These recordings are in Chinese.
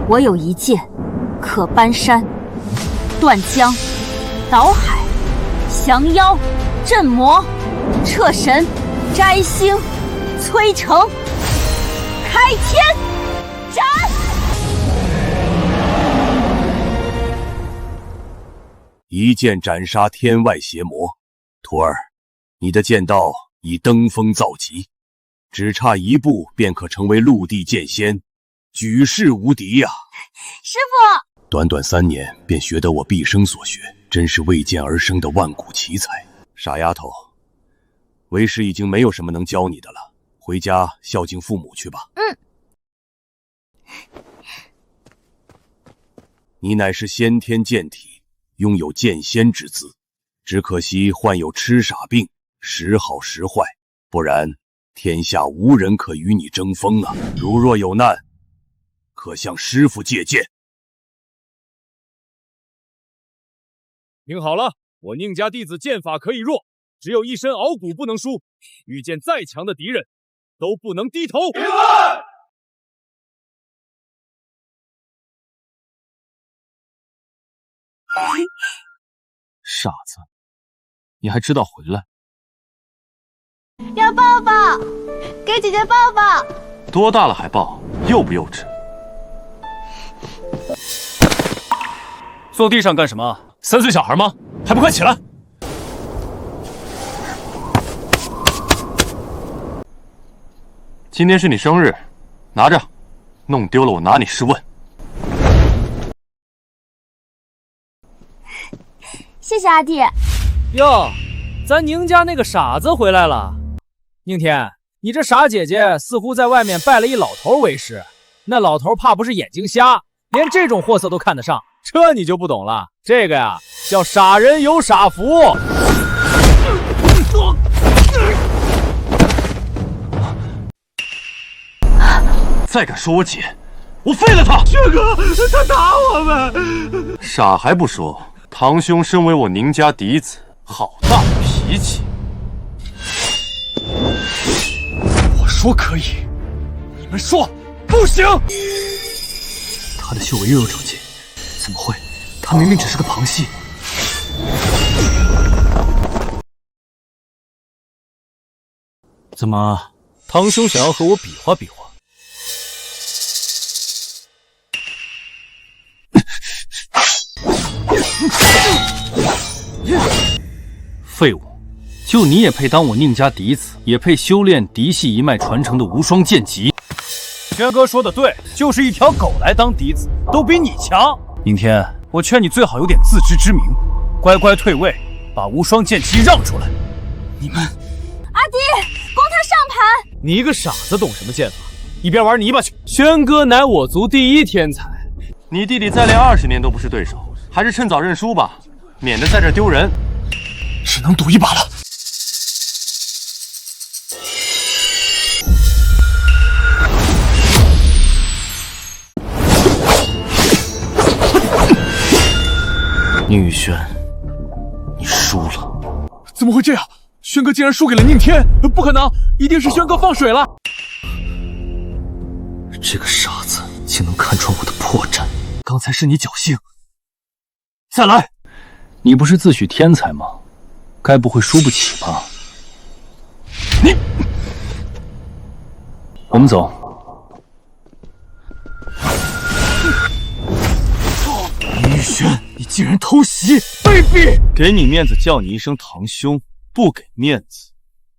我有一剑，可搬山、断江、倒海、降妖、镇魔、掣神、摘星、摧城、开天斩。一剑斩杀天外邪魔。徒儿，你的剑道已登峰造极，只差一步便可成为陆地剑仙，举世无敌呀！师傅，短短3年便学得我毕生所学，真是为剑而生的万古奇才。傻丫头，为师已经没有什么能教你的了，回家孝敬父母去吧。你乃是先天剑体，拥有剑仙之姿，只可惜患有痴傻病，时好时坏，不然天下无人可与你争锋啊！如若有难，可向师父借剑。听好了，我宁家弟子剑法可以弱，只有一身傲骨不能输，遇见再强的敌人，都不能低头。傻子，你还知道回来？要抱抱，给姐姐抱抱。多大了还抱，幼不幼稚？坐地上干什么？3岁小孩吗？还不快起来！今天是你生日，拿着，弄丢了我拿你试问。谢谢阿弟。哟，咱宁家那个傻子回来了。宁天，你这傻姐姐似乎在外面拜了一老头为师，那老头怕不是眼睛瞎，连这种货色都看得上，这你就不懂了。这个呀，叫傻人有傻福。再敢说我姐，我废了他！轩哥，他打我们！傻还不说，堂兄身为我宁家嫡子，好大的脾气！我说可以，你们说不行。他的修为又有长进，怎么会？他明明只是个旁系。怎么，堂兄想要和我比划比划？废物，就你也配当我宁家嫡子，也配修炼嫡系一脉传承的无双剑籍？轩哥说的对，就是一条狗来当嫡子，都比你强。宁天，我劝你最好有点自知之明，乖乖退位，把无双剑姬让出来。你们，阿弟，攻他上盘！你一个傻子懂什么剑法？一边玩泥巴去！轩哥乃我族第1天才，你弟弟再练20年都不是对手，还是趁早认输吧，免得在这丢人。只能赌一把了。宁宇轩，你输了。怎么会这样？轩哥竟然输给了宁天！不可能，一定是轩哥放水了。这个傻子竟能看穿我的破绽，刚才是你侥幸。再来！你不是自诩天才吗？该不会输不起吧？你，我们走。宁宇轩，你竟然偷袭，卑鄙！给你面子叫你一声堂兄，不给面子，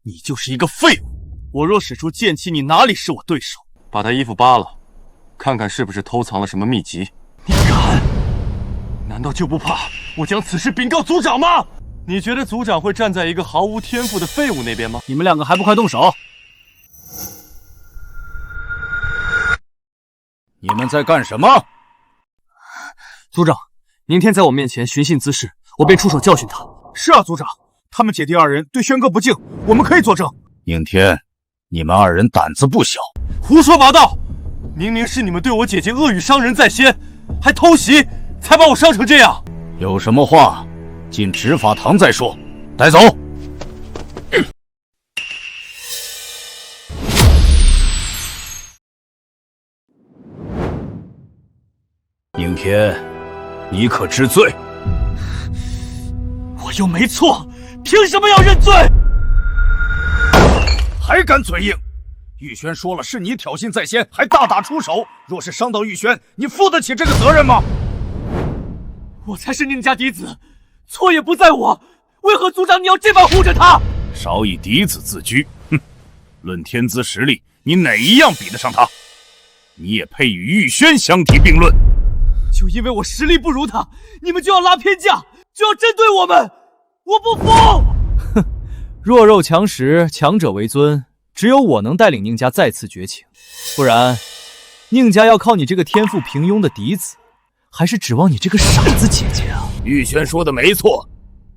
你就是一个废物。我若使出剑气，你哪里是我对手？把他衣服扒了，看看是不是偷藏了什么秘籍。你敢？难道就不怕我将此事禀告族长吗？你觉得族长会站在一个毫无天赋的废物那边吗？你们2个还不快动手！你们在干什么？族长，宁天在我面前寻衅滋事，我便出手教训他。是啊，族长，他们姐弟2人对轩哥不敬，我们可以作证。宁天，你们2人胆子不小。胡说八道！明明是你们对我姐姐恶语伤人在先，还偷袭，才把我伤成这样。有什么话？进执法堂再说，带走。天，你可知罪？我又没错，凭什么要认罪？还敢嘴硬！玉轩说了是你挑衅在先，还大打出手。若是伤到玉轩，你负得起这个责任吗？我才是宁家嫡子，错也不在我，为何族长你要这般护着他？少以嫡子自居，哼！论天资实力，你哪一样比得上他？你也配与玉轩相提并论？就因为我实力不如他，你们就要拉偏架，就要针对我们？我不服！哼，弱肉强食，强者为尊，只有我能带领宁家再次崛起，不然，宁家要靠你这个天赋平庸的嫡子，还是指望你这个傻子姐姐啊？玉轩说的没错，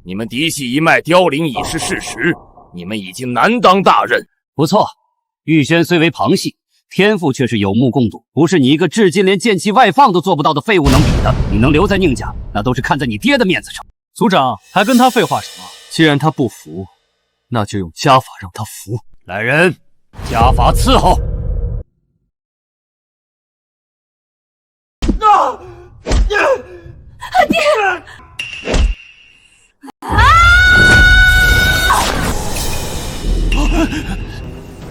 你们嫡系一脉凋零已是事实，你们已经难当大任。不错，玉轩虽为旁系，天赋却是有目共睹，不是你一个至今连剑气外放都做不到的废物能比的。你能留在宁家，那都是看在你爹的面子上。族长还跟他废话什么？既然他不服，那就用家法让他服。来人，家法伺候。爹！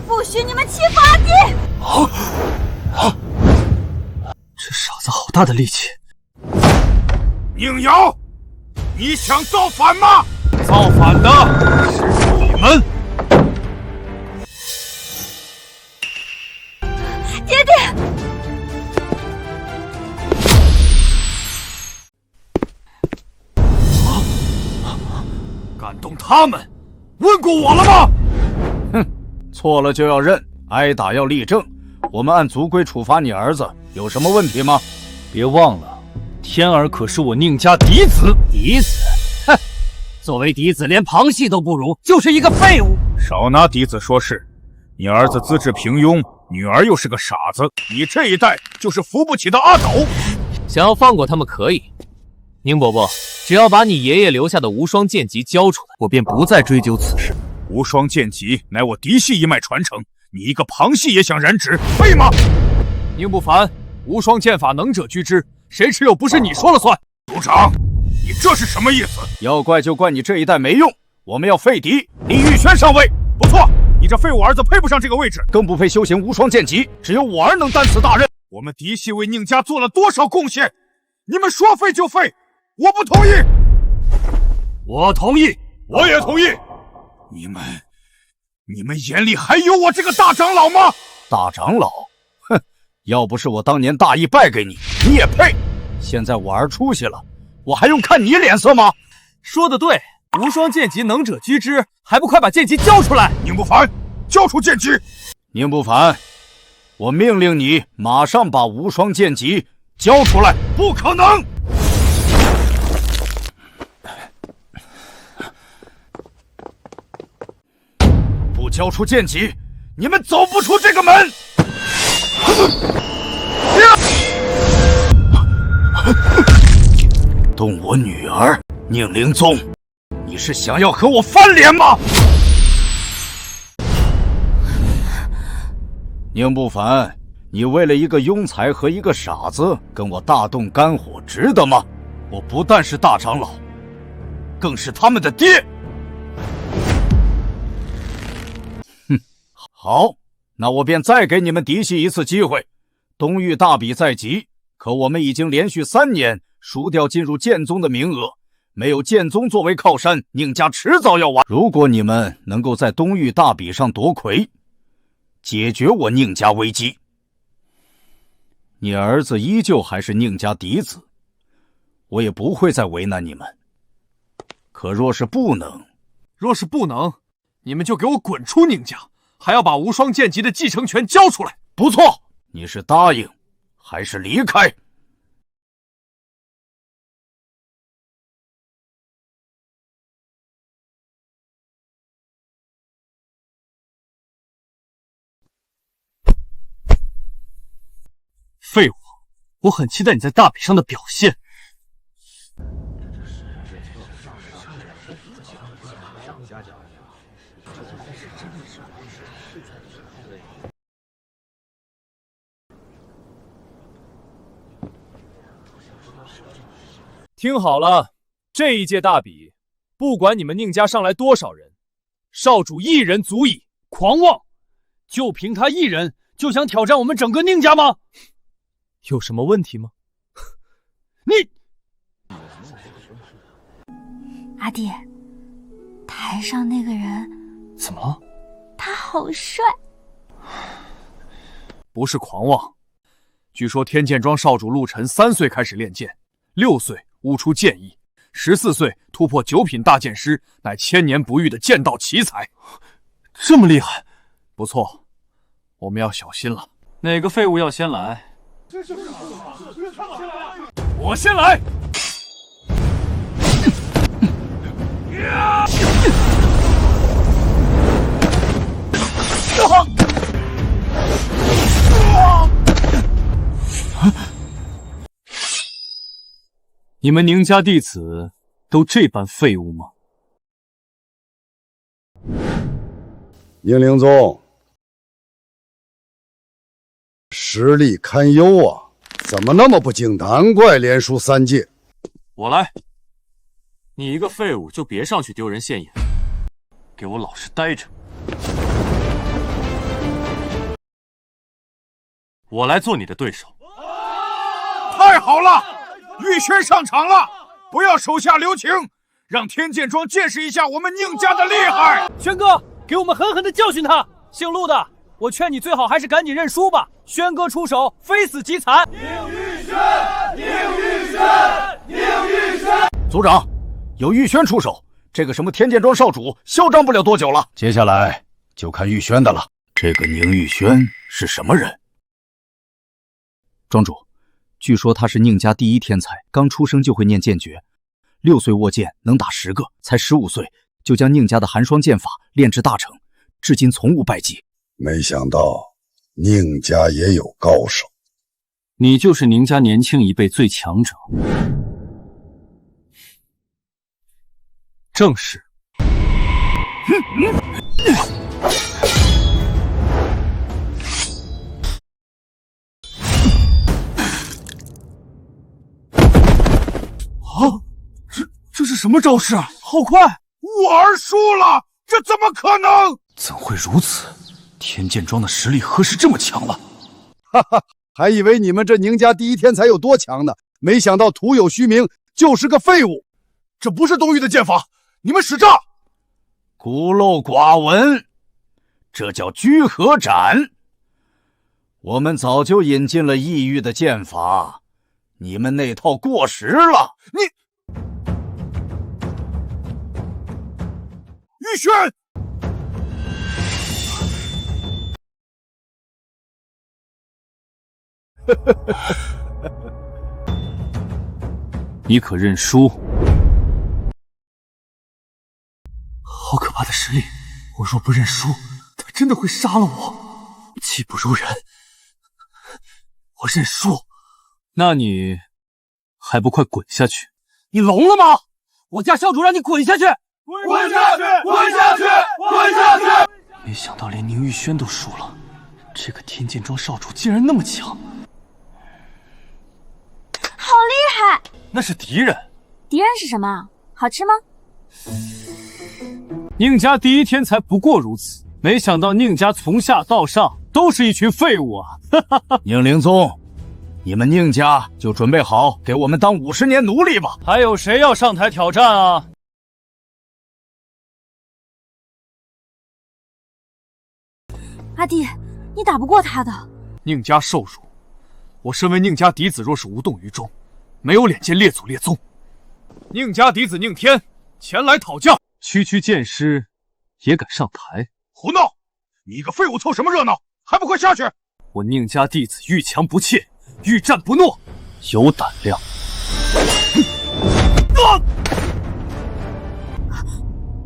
不许你们欺负阿爹！这傻子好大的力气！宁瑶，你想造反吗？造反的是你们！爹爹！敢动他们，问过我了吗？哼，错了就要认，挨打要立正。我们按族规处罚你儿子，有什么问题吗？别忘了，天儿可是我宁家嫡子。嫡子？哼，作为嫡子连旁系都不如，就是一个废物。少拿嫡子说事，你儿子资质平庸，女儿又是个傻子，你这一代就是扶不起的阿斗。想要放过他们可以，宁伯伯，只要把你爷爷留下的无双剑籍交出来，我便不再追究此事。无双剑籍乃我嫡系一脉传承，你一个旁系也想染指，配吗？宁不凡，无双剑法能者居之，谁持有不是你说了算。族长，你这是什么意思？要怪就怪你这一代没用，我们要废嫡，立玉轩上位。不错，你这废物儿子配不上这个位置，更不配修行无双剑籍，只有我儿能担此大任。我们嫡系为宁家做了多少贡献？你们说废就废，我不同意。我同意，我也同意。你们眼里还有我这个大长老吗？大长老？哼，要不是我当年大义败给你，你也配。现在我儿出息了，我还用看你脸色吗？说得对，无双剑籍能者居之，还不快把剑籍交出来！宁不凡，交出剑籍！宁不凡，我命令你马上把无双剑籍交出来！不可能！不交出剑籍，你们走不出这个门！动我女儿宁灵宗，你是想要和我翻脸吗？宁不凡，你为了一个庸才和一个傻子跟我大动肝火，值得吗？我不但是大长老，更是他们的爹。哼，好，那我便再给你们嫡系一次机会。东域大比在即，可我们已经连续3年输掉进入剑宗的名额，没有剑宗作为靠山，宁家迟早要完。如果你们能够在东域大比上夺魁，解决我宁家危机，你儿子依旧还是宁家嫡子，我也不会再为难你们。可若是不能，你们就给我滚出宁家，还要把无双剑籍的继承权交出来。不错，你是答应还是离开？废物！我很期待你在大比上的表现。听好了，这一届大比，不管你们宁家上来多少人，少主一人足矣。狂妄！就凭他一人就想挑战我们整个宁家吗？有什么问题吗？你，阿弟，台上那个人怎么了？他好帅。不是狂妄。据说天剑庄少主陆晨3岁开始练剑，6岁悟出剑意，14岁突破9品大剑师，乃千年不遇的剑道奇才。这么厉害，不错，我们要小心了。哪个废物要先来？我先来。你们宁家弟子都这般废物吗？宁灵宗实力堪忧啊，怎么那么不精？难怪连输3届。我来。你一个废物就别上去丢人现眼，给我老实待着。我来做你的对手。太好了，玉轩上场了！不要手下留情，让天剑庄见识一下我们宁家的厉害。轩哥，给我们狠狠的教训他！姓陆的，我劝你最好还是赶紧认输吧。轩哥出手，非死即残。宁玉轩，宁玉轩，宁玉轩！族长，有玉轩出手，这个什么天剑庄少主嚣张不了多久了。接下来就看玉轩的了。这个宁玉轩是什么人？庄主，据说他是宁家第一天才，刚出生就会念剑诀，6岁握剑能打10个，才15岁就将宁家的寒霜剑法练至大成，至今从无败绩。没想到宁家也有高手。你就是宁家年轻一辈最强者。正是。这是什么招式？好快！我儿输了，这怎么可能？怎会如此？天剑庄的实力何时这么强了？哈哈，还以为你们这宁家第一天才有多强呢，没想到徒有虚名，就是个废物。这不是东域的剑法，你们使诈！孤陋寡闻，这叫居合斩。我们早就引进了异域的剑法，你们那套过时了。玉轩，你可认输？好可怕的实力！我若不认输，他真的会杀了我。技不如人，我认输。那你还不快滚下去！你聋了吗？我家少主让你滚下去！滚下去！滚下去！滚下去！没想到连宁玉轩都输了，这个天剑庄少主竟然那么强，好厉害！那是敌人。敌人是什么？好吃吗？宁家第一天才不过如此，没想到宁家从下到上都是一群废物啊！宁灵宗，你们宁家就准备好给我们当50年奴隶吧！还有谁要上台挑战啊？阿弟，你打不过他的。宁家受辱，我身为宁家嫡子，若是无动于衷，没有脸见列祖列宗。宁家嫡子宁天前来讨教。区区剑师也敢上台？胡闹！你一个废物凑什么热闹？还不快下去！我宁家弟子遇强不怯，遇战不诺，有胆量。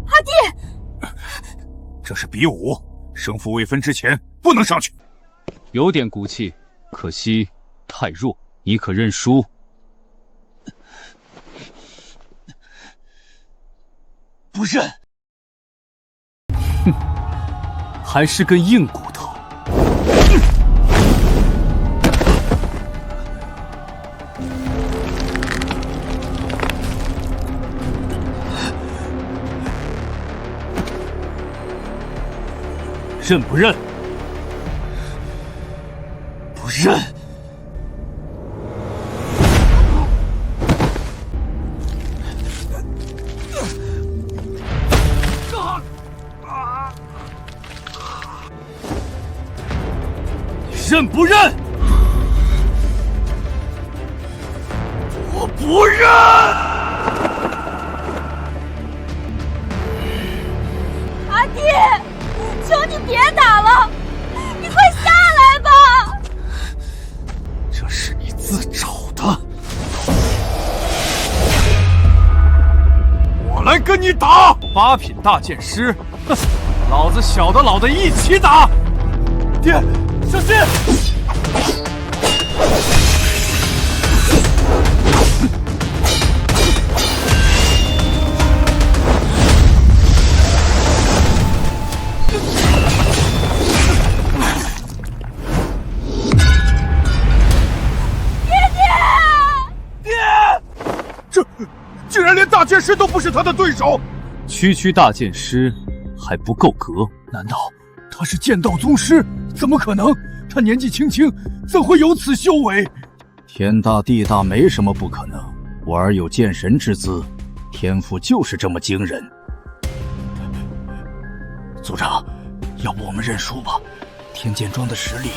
阿弟，这是比武，胜负未分之前不能上去。有点骨气，可惜太弱。你可认输？不认。哼，还是根硬骨头。认不认？不认。认不认？我不认！阿弟，求你别打了，你快下来吧！这是你自找的，我来跟你打！8品大剑师，哼，老子小的老的一起打！爹，小心！竟然连大剑师都不是他的对手！区大剑师还不够格？难道他是剑道宗师？怎么可能？他年纪轻轻，怎会有此修为？天大地大，没什么不可能。我儿有剑神之姿，天赋就是这么惊人。族长，要不我们认输吧？天剑庄的实力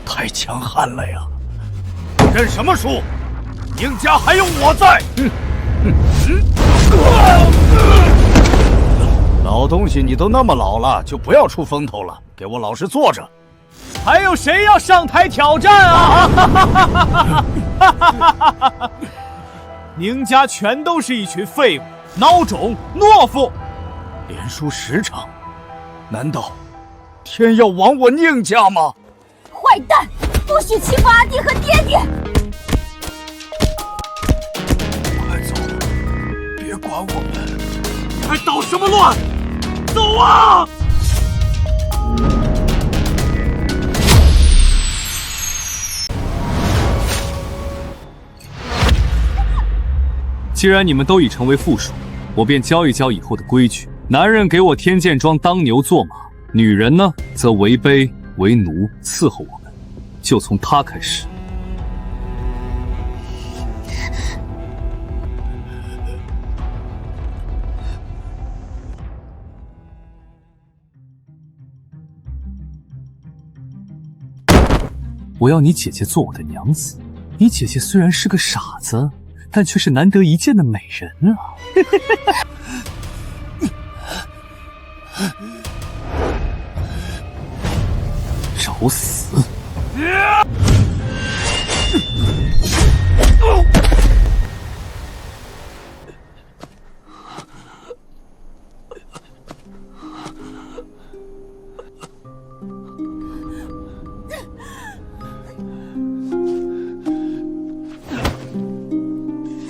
太强悍了呀！认什么输？宁家还有我在！老东西，你都那么老了，就不要出风头了，给我老实坐着。还有谁要上台挑战啊？宁家全都是一群废物、孬种、懦夫，连输10场，难道天要亡我宁家吗？坏蛋，不许欺负阿弟和爹爹！快走，别管我们！你还捣什么乱？走啊！既然你们都已成为附属，我便教一教以后的规矩。男人给我天剑庄当牛做马，女人呢则为卑为奴伺候我们。就从她开始。我要你姐姐做我的娘子。你姐姐虽然是个傻子，但却是难得一见的美人啊！找死！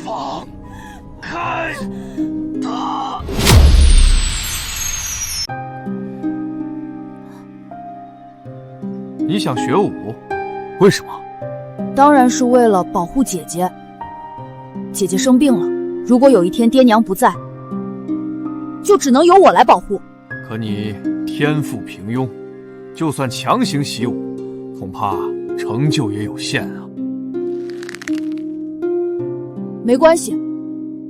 放开他！你想学武？为什么？当然是为了保护姐姐。姐姐生病了，如果有一天爹娘不在，就只能由我来保护。可你天赋平庸，就算强行习武，恐怕成就也有限啊。没关系，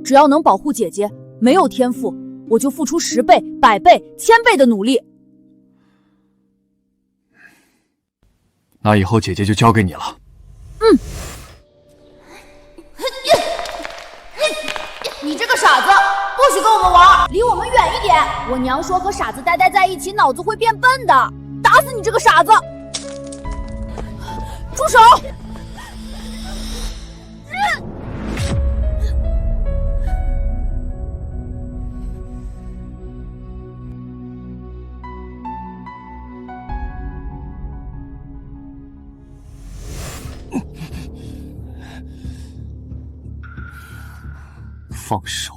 只要能保护姐姐，没有天赋，我就付出10倍、100倍、1000倍的努力。那以后姐姐就交给你了。你这个傻子，不许跟我们玩，离我们远一点！我娘说和傻子呆在一起，脑子会变笨的，打死你这个傻子！住手！放手！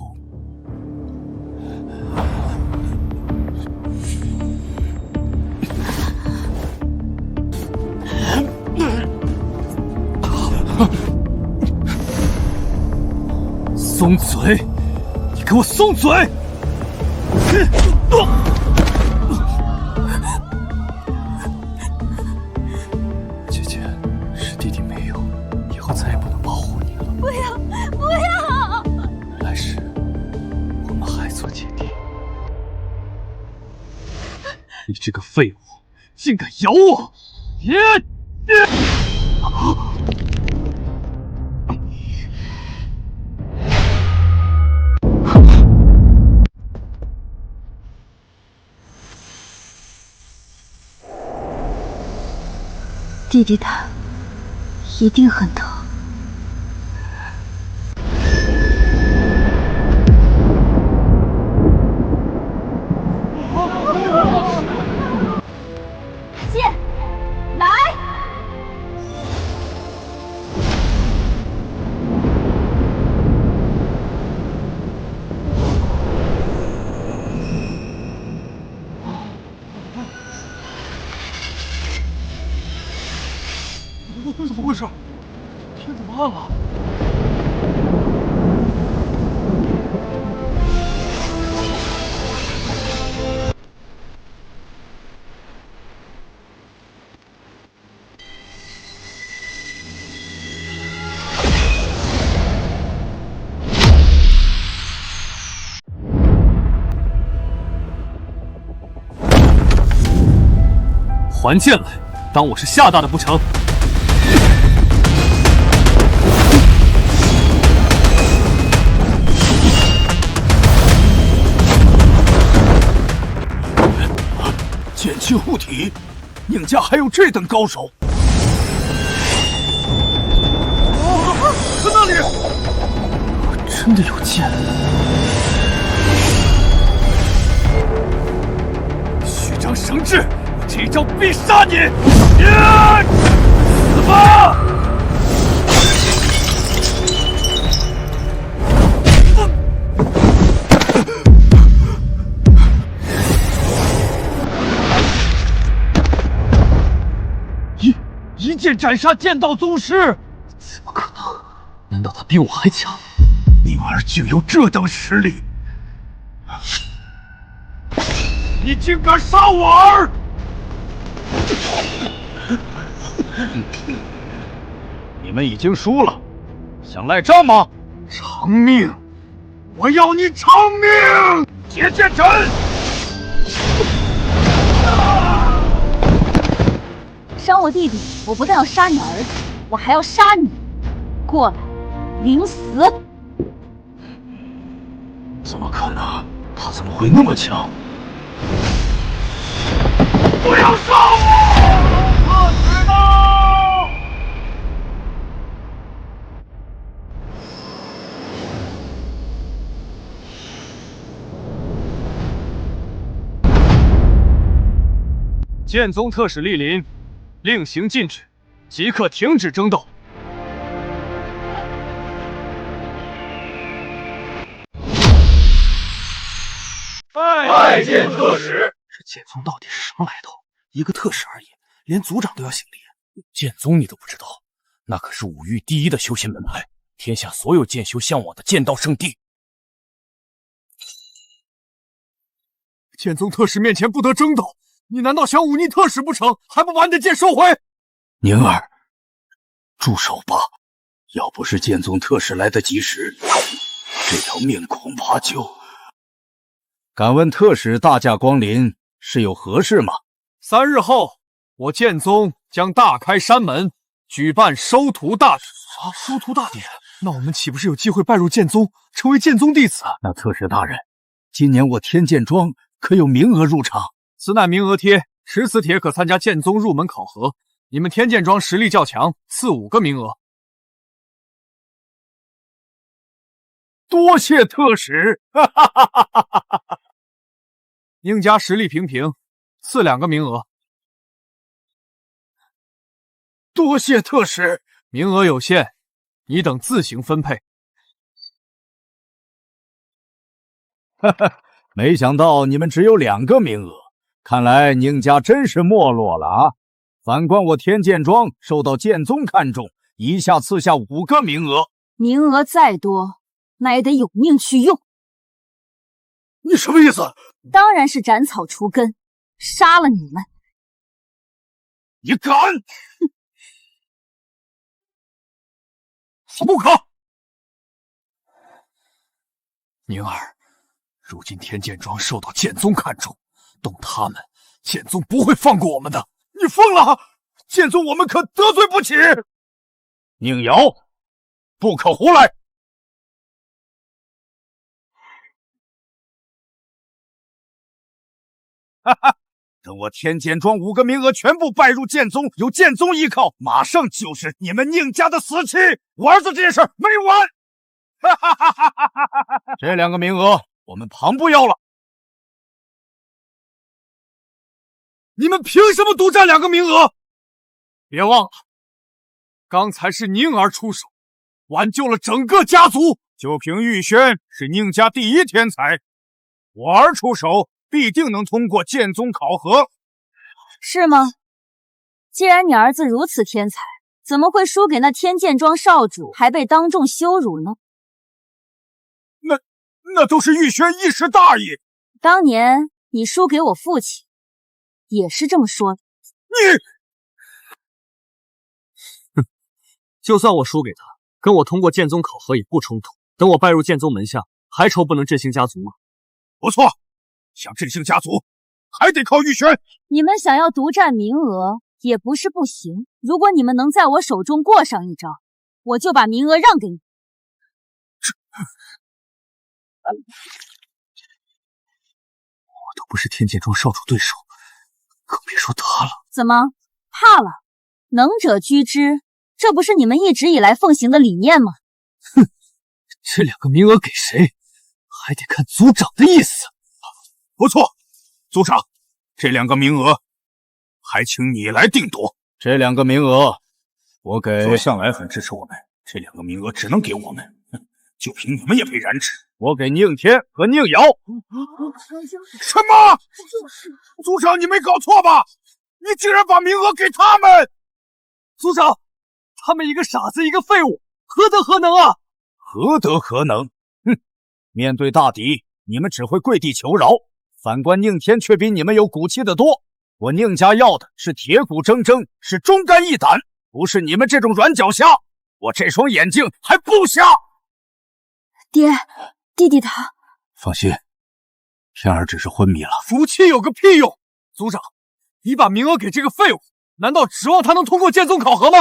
松嘴！你给我松嘴！你这个废物，竟敢咬我！弟弟他一定很疼。剑，来！怎么回事？天怎么暗了？还剑来！当我是夏大的不成？剑气护体，宁家还有这等高手？在那里！真的有剑！虚张声势，这一招必杀你！死吧！一剑斩杀剑道宗师，怎么可能？难道他比我还强？宁儿竟有这等实力！你竟敢杀我儿！你们已经输了，想赖账吗？偿命！我要你偿命！铁剑斩！伤我弟弟，我不但要杀你儿子，我还要杀你！过来，领死！怎么可能？他怎么会那么强？不要杀我！我知道！剑宗特使莅临，令行禁止，即刻停止争斗。拜见特使。这剑宗到底是什么来头？一个特使而已，连族长都要行礼。剑宗你都不知道，那可是五域第一的修仙门派，天下所有剑修向往的剑道圣地。剑宗特使面前不得争斗，你难道想忤逆特使不成？还不把你的剑收回？宁儿，住手吧！要不是剑宗特使来得及时，这条命恐怕就……敢问特使大驾光临，是有何事吗？3日后，我剑宗将大开山门，举办收徒大典。收徒大典？那我们岂不是有机会拜入剑宗，成为剑宗弟子？那特使大人，今年我天剑庄可有名额入场？此乃名额贴，持此帖可参加剑宗入门考核。你们天剑庄实力较强，赐5个名额。多谢特使！宁家实力平平，赐2个名额。多谢特使，名额有限，你等自行分配。没想到你们只有2个名额，看来宁家真是没落了啊！反观我天剑庄受到剑宗看重，一下赐下5个名额。名额再多，那也得有命去用。你什么意思？当然是斩草除根，杀了你们！你敢！不可！宁儿，如今天剑庄受到剑宗看重，动他们剑宗不会放过我们的！你疯了！剑宗我们可得罪不起！宁瑶，不可胡来！哈哈，等我天剑庄5个名额全部拜入剑宗，有剑宗依靠，马上就是你们宁家的死期！我儿子这件事没完！哈哈哈哈哈哈！这2个名额我们旁不要了。你们凭什么独占2个名额？别忘了，刚才是宁儿出手，挽救了整个家族。就凭玉轩是宁家第1天才，我儿出手必定能通过剑宗考核。是吗？既然你儿子如此天才，怎么会输给那天剑庄少主，还被当众羞辱呢？那都是玉轩一时大意。当年你输给我父亲，也是这么说的。哼，就算我输给他，跟我通过剑宗考核也不冲突。等我拜入剑宗门下，还愁不能振兴家族吗？不错，想振兴家族，还得靠玉轩。你们想要独占名额，也不是不行。如果你们能在我手中过上一招，我就把名额让给你。我都不是天剑庄少主对手，更别说他了。怎么怕了？能者居之，这不是你们一直以来奉行的理念吗？哼，这2个名额给谁，还得看族长的意思。不错，族长，这2个名额，还请你来定夺。这2个名额，我给。说向来很支持我们，这2个名额只能给我们。就凭你们也配染指？我给宁天和宁瑶。什么？族长，你没搞错吧？你竟然把名额给他们！族长，他们一个傻子，一个废物，何德何能啊？何德何能？哼！面对大敌，你们只会跪地求饶。反观宁天，却比你们有骨气得多。我宁家要的是铁骨铮铮，是忠肝义胆，不是你们这种软脚虾。我这双眼睛还不瞎。爹，弟弟他……放心，天儿只是昏迷了。服气有个屁用！族长，你把名额给这个废物，难道指望他能通过剑宗考核吗？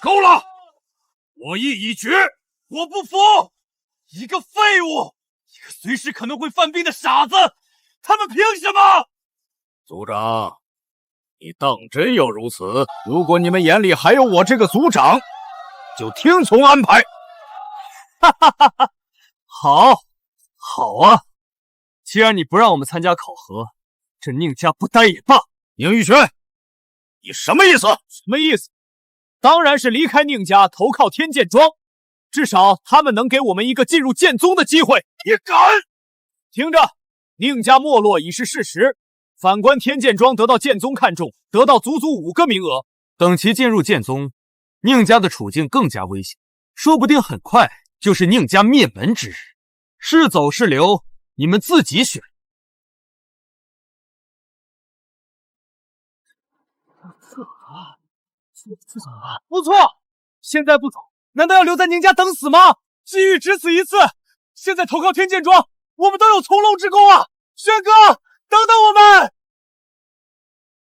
够了！我意已决，我不服！一个废物，一个随时可能会犯病的傻子，他们凭什么？族长，你当真要如此？如果你们眼里还有我这个族长，就听从安排。哈哈哈哈！好，好啊！既然你不让我们参加考核，这宁家不待也罢。宁玉轩，你什么意思？什么意思？当然是离开宁家，投靠天剑庄，至少他们能给我们一个进入剑宗的机会。你敢？听着，宁家没落已是事实。反观天剑庄得到剑宗看重，得到足足5个名额，等其进入剑宗，宁家的处境更加危险，说不定很快就是宁家灭门之日。是走是留，你们自己选。不错，现在不走，难道要留在宁家等死吗？机遇只此一次，现在投靠天剑庄，我们都有从龙之功啊！轩哥，等等我们！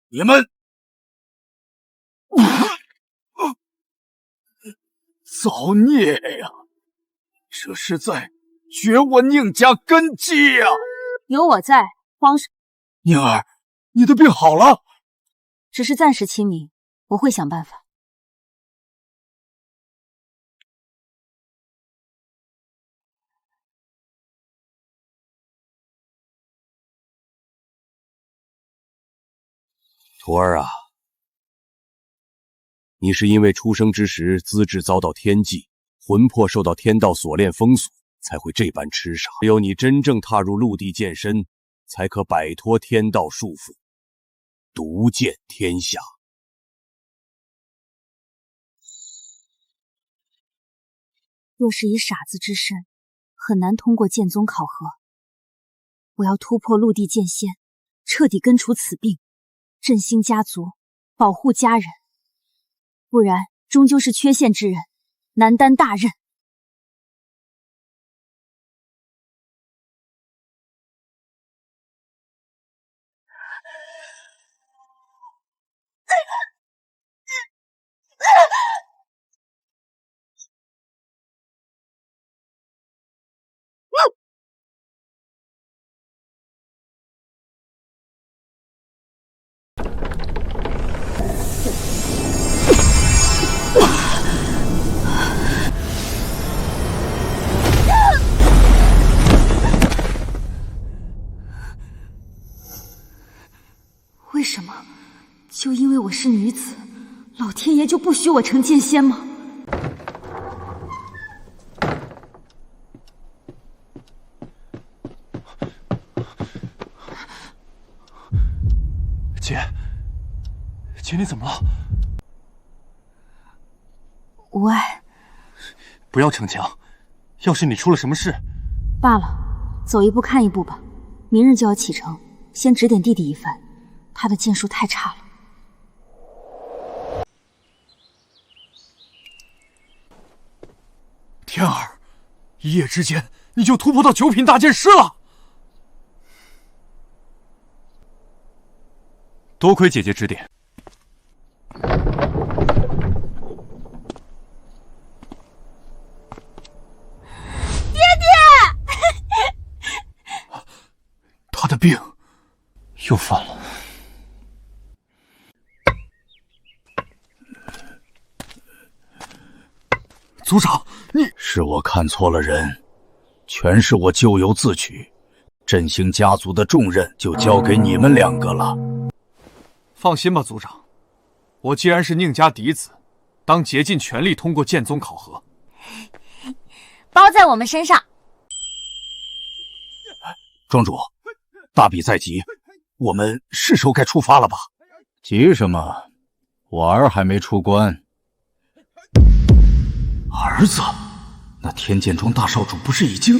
你们造孽呀！这是在绝我宁家根基呀！有我在，慌什么？宁儿，你的病好了？只是暂时清明，我会想办法。徒儿啊，你是因为出生之时资质遭到天忌，魂魄受到天道锁链封锁，才会这般痴傻。只有你真正踏入陆地剑身，才可摆脱天道束缚，独剑天下。若是以傻子之身，很难通过剑宗考核。我要突破陆地剑仙，彻底根除此病，振兴家族，保护家人，不然终究是缺陷之人，难担大任。就因为我是女子，老天爷就不许我成剑仙吗？姐，你怎么了？无碍。不要逞强，要是你出了什么事，罢了，走一步看一步吧。明日就要启程，先指点弟弟一番，他的剑术太差了。天儿，一夜之间你就突破到9品大剑师了，多亏姐姐指点。爹爹，他的病又犯了。族长，是我看错了人，全是我咎由自取，振兴家族的重任就交给你们2个了。放心吧，族长，我既然是宁家嫡子，当竭尽全力通过剑宗考核，包在我们身上。庄主，大比在即，我们是时候该出发了吧？急什么？我儿还没出关。儿子，那天剑庄大少主不是已经……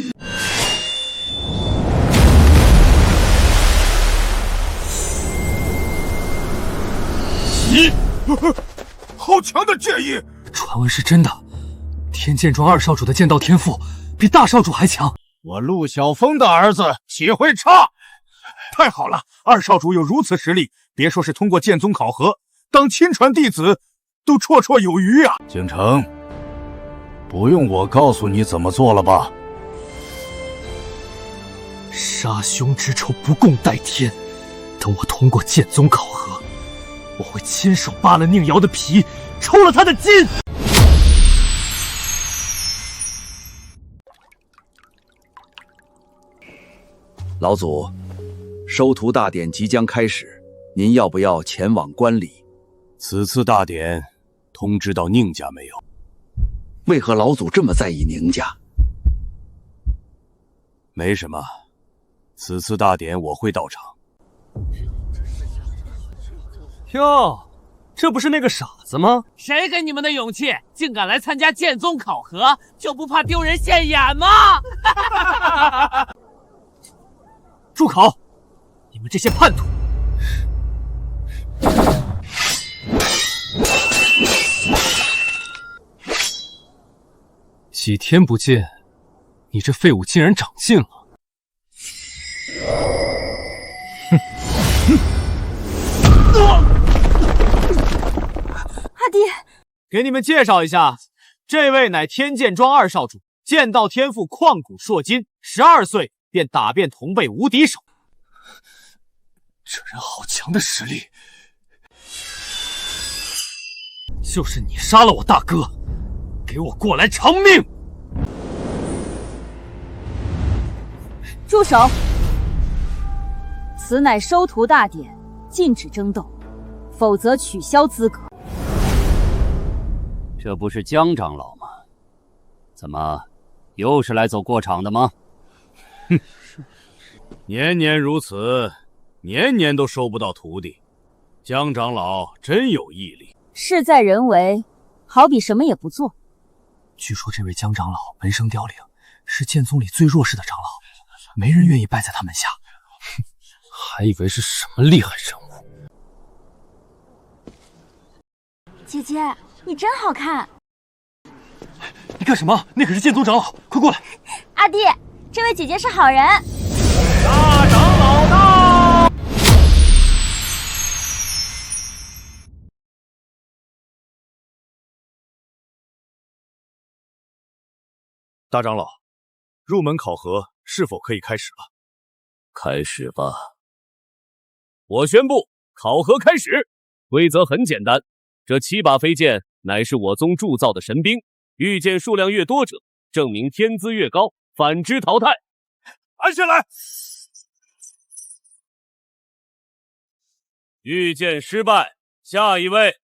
好强的剑意！传闻是真的，天剑庄2少主的剑道天赋比大少主还强。我陆小峰的儿子岂会差？太好了，2少主有如此实力，别说是通过剑宗考核，当亲传弟子都绰绰有余啊！京城，不用我告诉你怎么做了吧？杀兄之仇不共戴天，等我通过剑宗考核，我会亲手扒了宁瑶的皮，抽了他的筋。老祖，收徒大典即将开始，您要不要前往观礼？此次大典通知到宁家没有？为何老祖这么在意宁家？没什么，此次大典我会到场。哟，这不是那个傻子吗？谁给你们的勇气，竟敢来参加剑宗考核，就不怕丢人现眼吗？住口！你们这些叛徒！几天不见，你这废物竟然长进了！阿爹，给你们介绍一下，这位乃天剑庄2少主，剑道天赋旷古烁今，12岁便打遍同辈无敌手。这人好强的实力！就是你杀了我大哥，给我过来偿命！住手！此乃收徒大典，禁止争斗，否则取消资格。这不是江长老吗？怎么，又是来走过场的吗？哼，年年如此，年年都收不到徒弟，江长老真有毅力。事在人为，好比什么也不做。据说这位江长老门生凋零，是剑宗里最弱势的长老，没人愿意拜在他门下。还以为是什么厉害人物。姐姐，你真好看。你干什么？那可是剑宗长老，快过来！阿弟，这位姐姐是好人。大长老到！大长老，入门考核是否可以开始了？开始吧。我宣布，考核开始。规则很简单，这7把飞剑乃是我宗铸造的神兵，遇剑数量越多者，证明天资越高，反之淘汰。安下来！遇剑失败，下一位。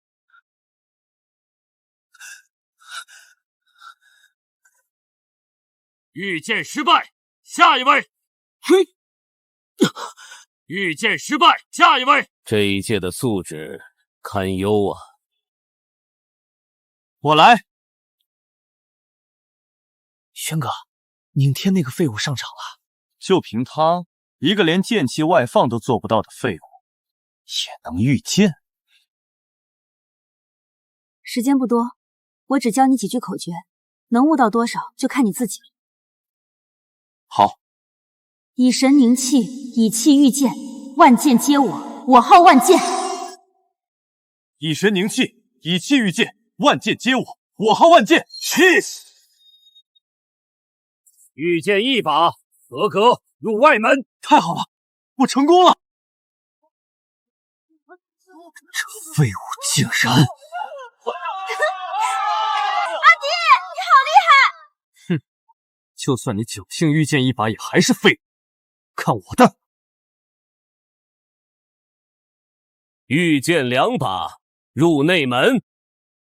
御剑失败，下一位。嘿，御剑失败，下一位。这一届的素质堪忧啊！我来。轩哥，宁天那个废物上场了，就凭他一个连剑气外放都做不到的废物，也能御剑？时间不多，我只教你几句口诀，能悟到多少就看你自己了。好。以神凝气，以气御剑，万剑皆我，我号万剑。以神凝气，以气御剑，万剑皆我，我号万剑。Cheers！ 御剑一把，合格入外门。太好了，我成功了！这废物竟然……阿迪，你好厉害！哼，就算你侥幸御剑一把，也还是废物。看我的！御剑2把入内门，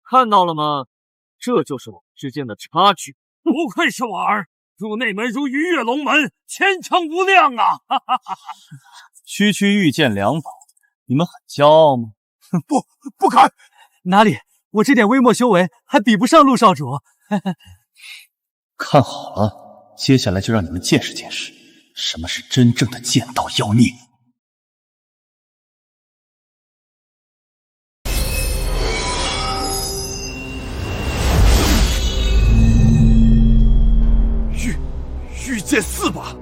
看到了吗？这就是我们之间的差距。不愧是我儿，入内门如鱼跃龙门，前程无量啊！区区御剑2把，你们很骄傲吗？不敢！哪里？我这点微末修为还比不上陆少主。看好了，接下来就让你们见识见识。什么是真正的剑道妖孽？御剑4把，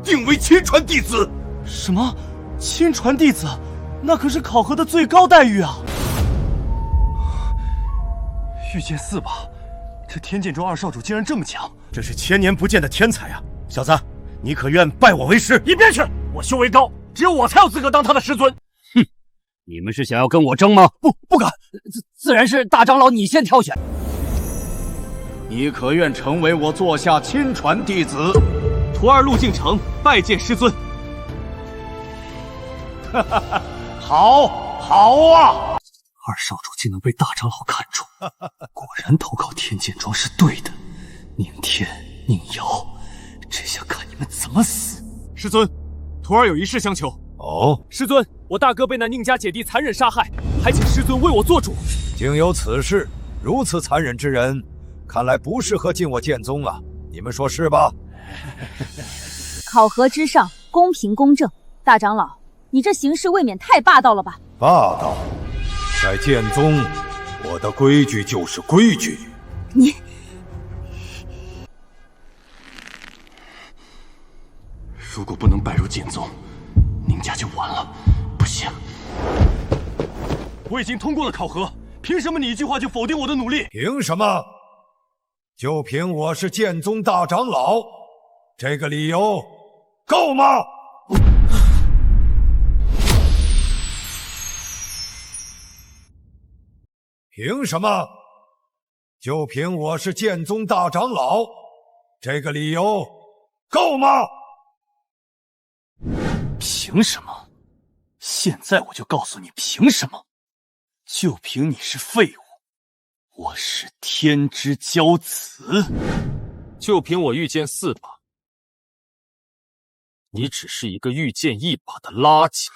定为亲传弟子。什么？亲传弟子？那可是考核的最高待遇啊！御剑4把，这天剑庄2少主竟然这么强，这是千年不见的天才啊！小子，你可愿拜我为师？一边去！我修为高，只有我才有资格当他的师尊。哼，你们是想要跟我争吗？不敢。自然是大长老你先挑选。你可愿成为我座下亲传弟子？徒儿陆敬成拜见师尊。好啊！二少主竟能被大长老看中，果然投靠天剑庄是对的。宁天、宁瑶，这下看你们怎么死！师尊，徒儿有一事相求。哦，师尊，我大哥被那宁家姐弟残忍杀害，还请师尊为我做主。竟有此事，如此残忍之人，看来不适合进我剑宗啊！你们说是吧？考核之上，公平公正。大长老，你这行事未免太霸道了吧？霸道？在剑宗，我的规矩就是规矩。你如果不能拜入剑宗，宁家就完了。不行，我已经通过了考核，凭什么你一句话就否定我的努力？凭什么？就凭我是剑宗大长老，这个理由够吗？凭什么？就凭我是剑宗大长老，这个理由够吗？凭什么？现在我就告诉你凭什么！就凭你是废物，我是天之骄子；就凭我御剑4把，你只是一个御剑1把的垃圾。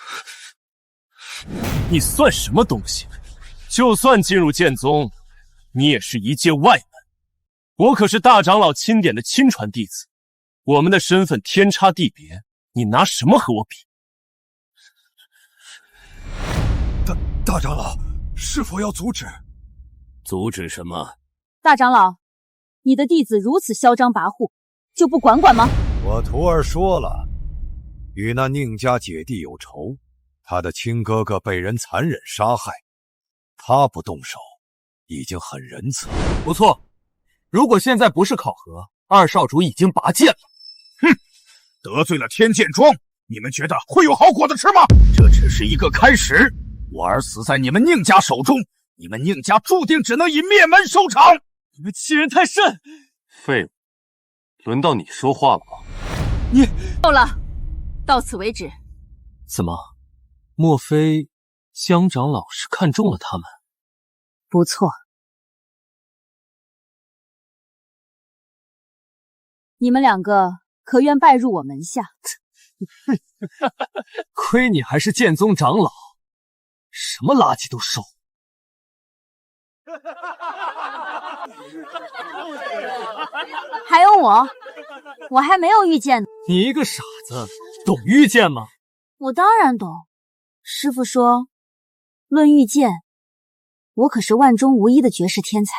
你算什么东西？就算进入剑宗，你也是一介外门。我可是大长老钦点的亲传弟子，我们的身份天差地别，你拿什么和我比？大长老，是否要阻止？阻止什么？大长老，你的弟子如此嚣张跋扈，就不管管吗？我徒儿说了，与那宁家姐弟有仇，他的亲哥哥被人残忍杀害，他不动手已经很仁慈了。不错，如果现在不是考核，二少主已经拔剑了。哼，得罪了天剑庄，你们觉得会有好果子吃吗？这只是一个开始，我儿死在你们宁家手中，你们宁家注定只能以灭门收场。你们欺人太甚！废物，轮到你说话了吗？你够了，到此为止。怎么？莫非江长老是看中了他们。不错，你们两个可愿拜入我门下？亏你还是剑宗长老，什么垃圾都收。还有我还没有遇见呢。你一个傻子，懂遇见吗？我当然懂。师傅说，论遇见，我可是万中无一的绝世天才。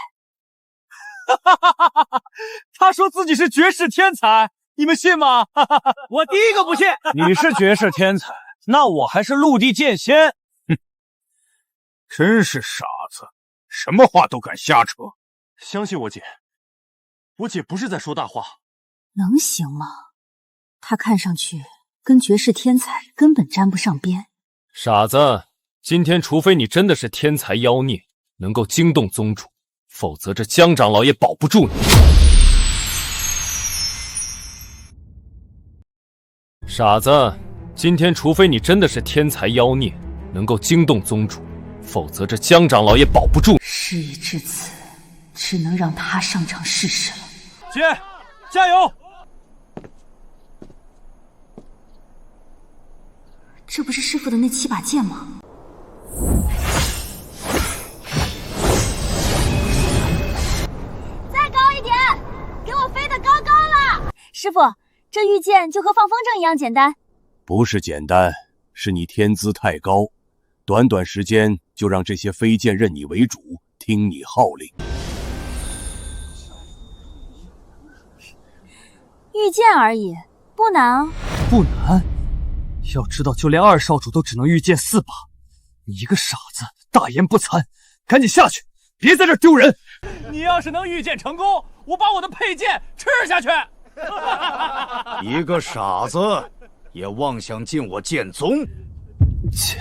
他说自己是绝世天才，你们信吗？我第一个不信。你是绝世天才，那我还是陆地剑仙。哼，真是傻子，什么话都敢瞎扯。相信我姐，我姐不是在说大话。能行吗？他看上去跟绝世天才根本沾不上边。傻子，今天除非你真的是天才妖孽，能够惊动宗主，否则这江长老也保不住你。傻子，今天除非你真的是天才妖孽，能够惊动宗主，否则这江长老也保不住。事已至此，只能让他上场试试了。姐，加油！这不是师傅的那7把剑吗？再高一点，给我飞得高高了！师傅，这御剑就和放风筝一样简单。不是简单，是你天资太高，短短时间就让这些飞剑任你为主，听你号令。御剑而已，不难啊。不难。要知道，就连二少主都只能御剑4把，你一个傻子，大言不惭，赶紧下去，别在这丢人！你要是能御剑成功，我把我的佩剑吃下去！一个傻子也妄想进我剑宗？切！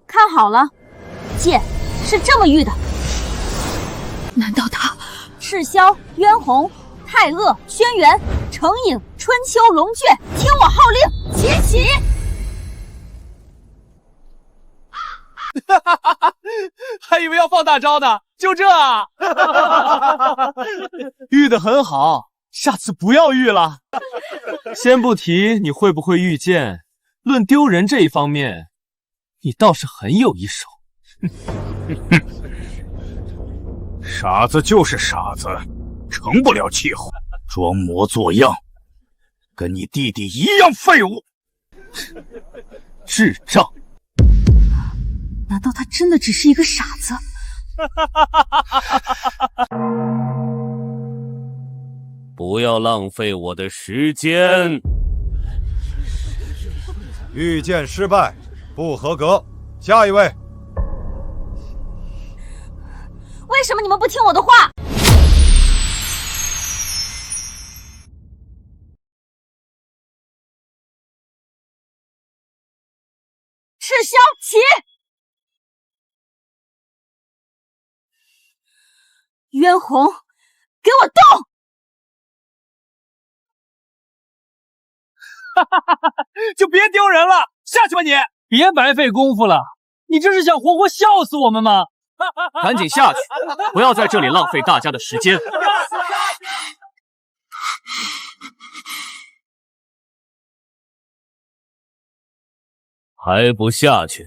看好了，剑是这么御的。难道他？赤霄、渊洪、太厄、轩辕、程颖、春秋、龙卷，听我号令，起！还以为要放大招呢，就这啊！御得很好，下次不要御了。先不提你会不会御剑，论丢人这一方面，你倒是很有一手。傻子就是傻子，成不了气候，装模作样，跟你弟弟一样废物。智障！难道他真的只是一个傻子？不要浪费我的时间。御剑失败，不合格。下一位。为什么你们不听我的话？赤霄起！渊洪，给我动！就别丢人了，下去吧你！别白费功夫了，你这是想活活笑死我们吗？赶紧下去，不要在这里浪费大家的时间。还不下去？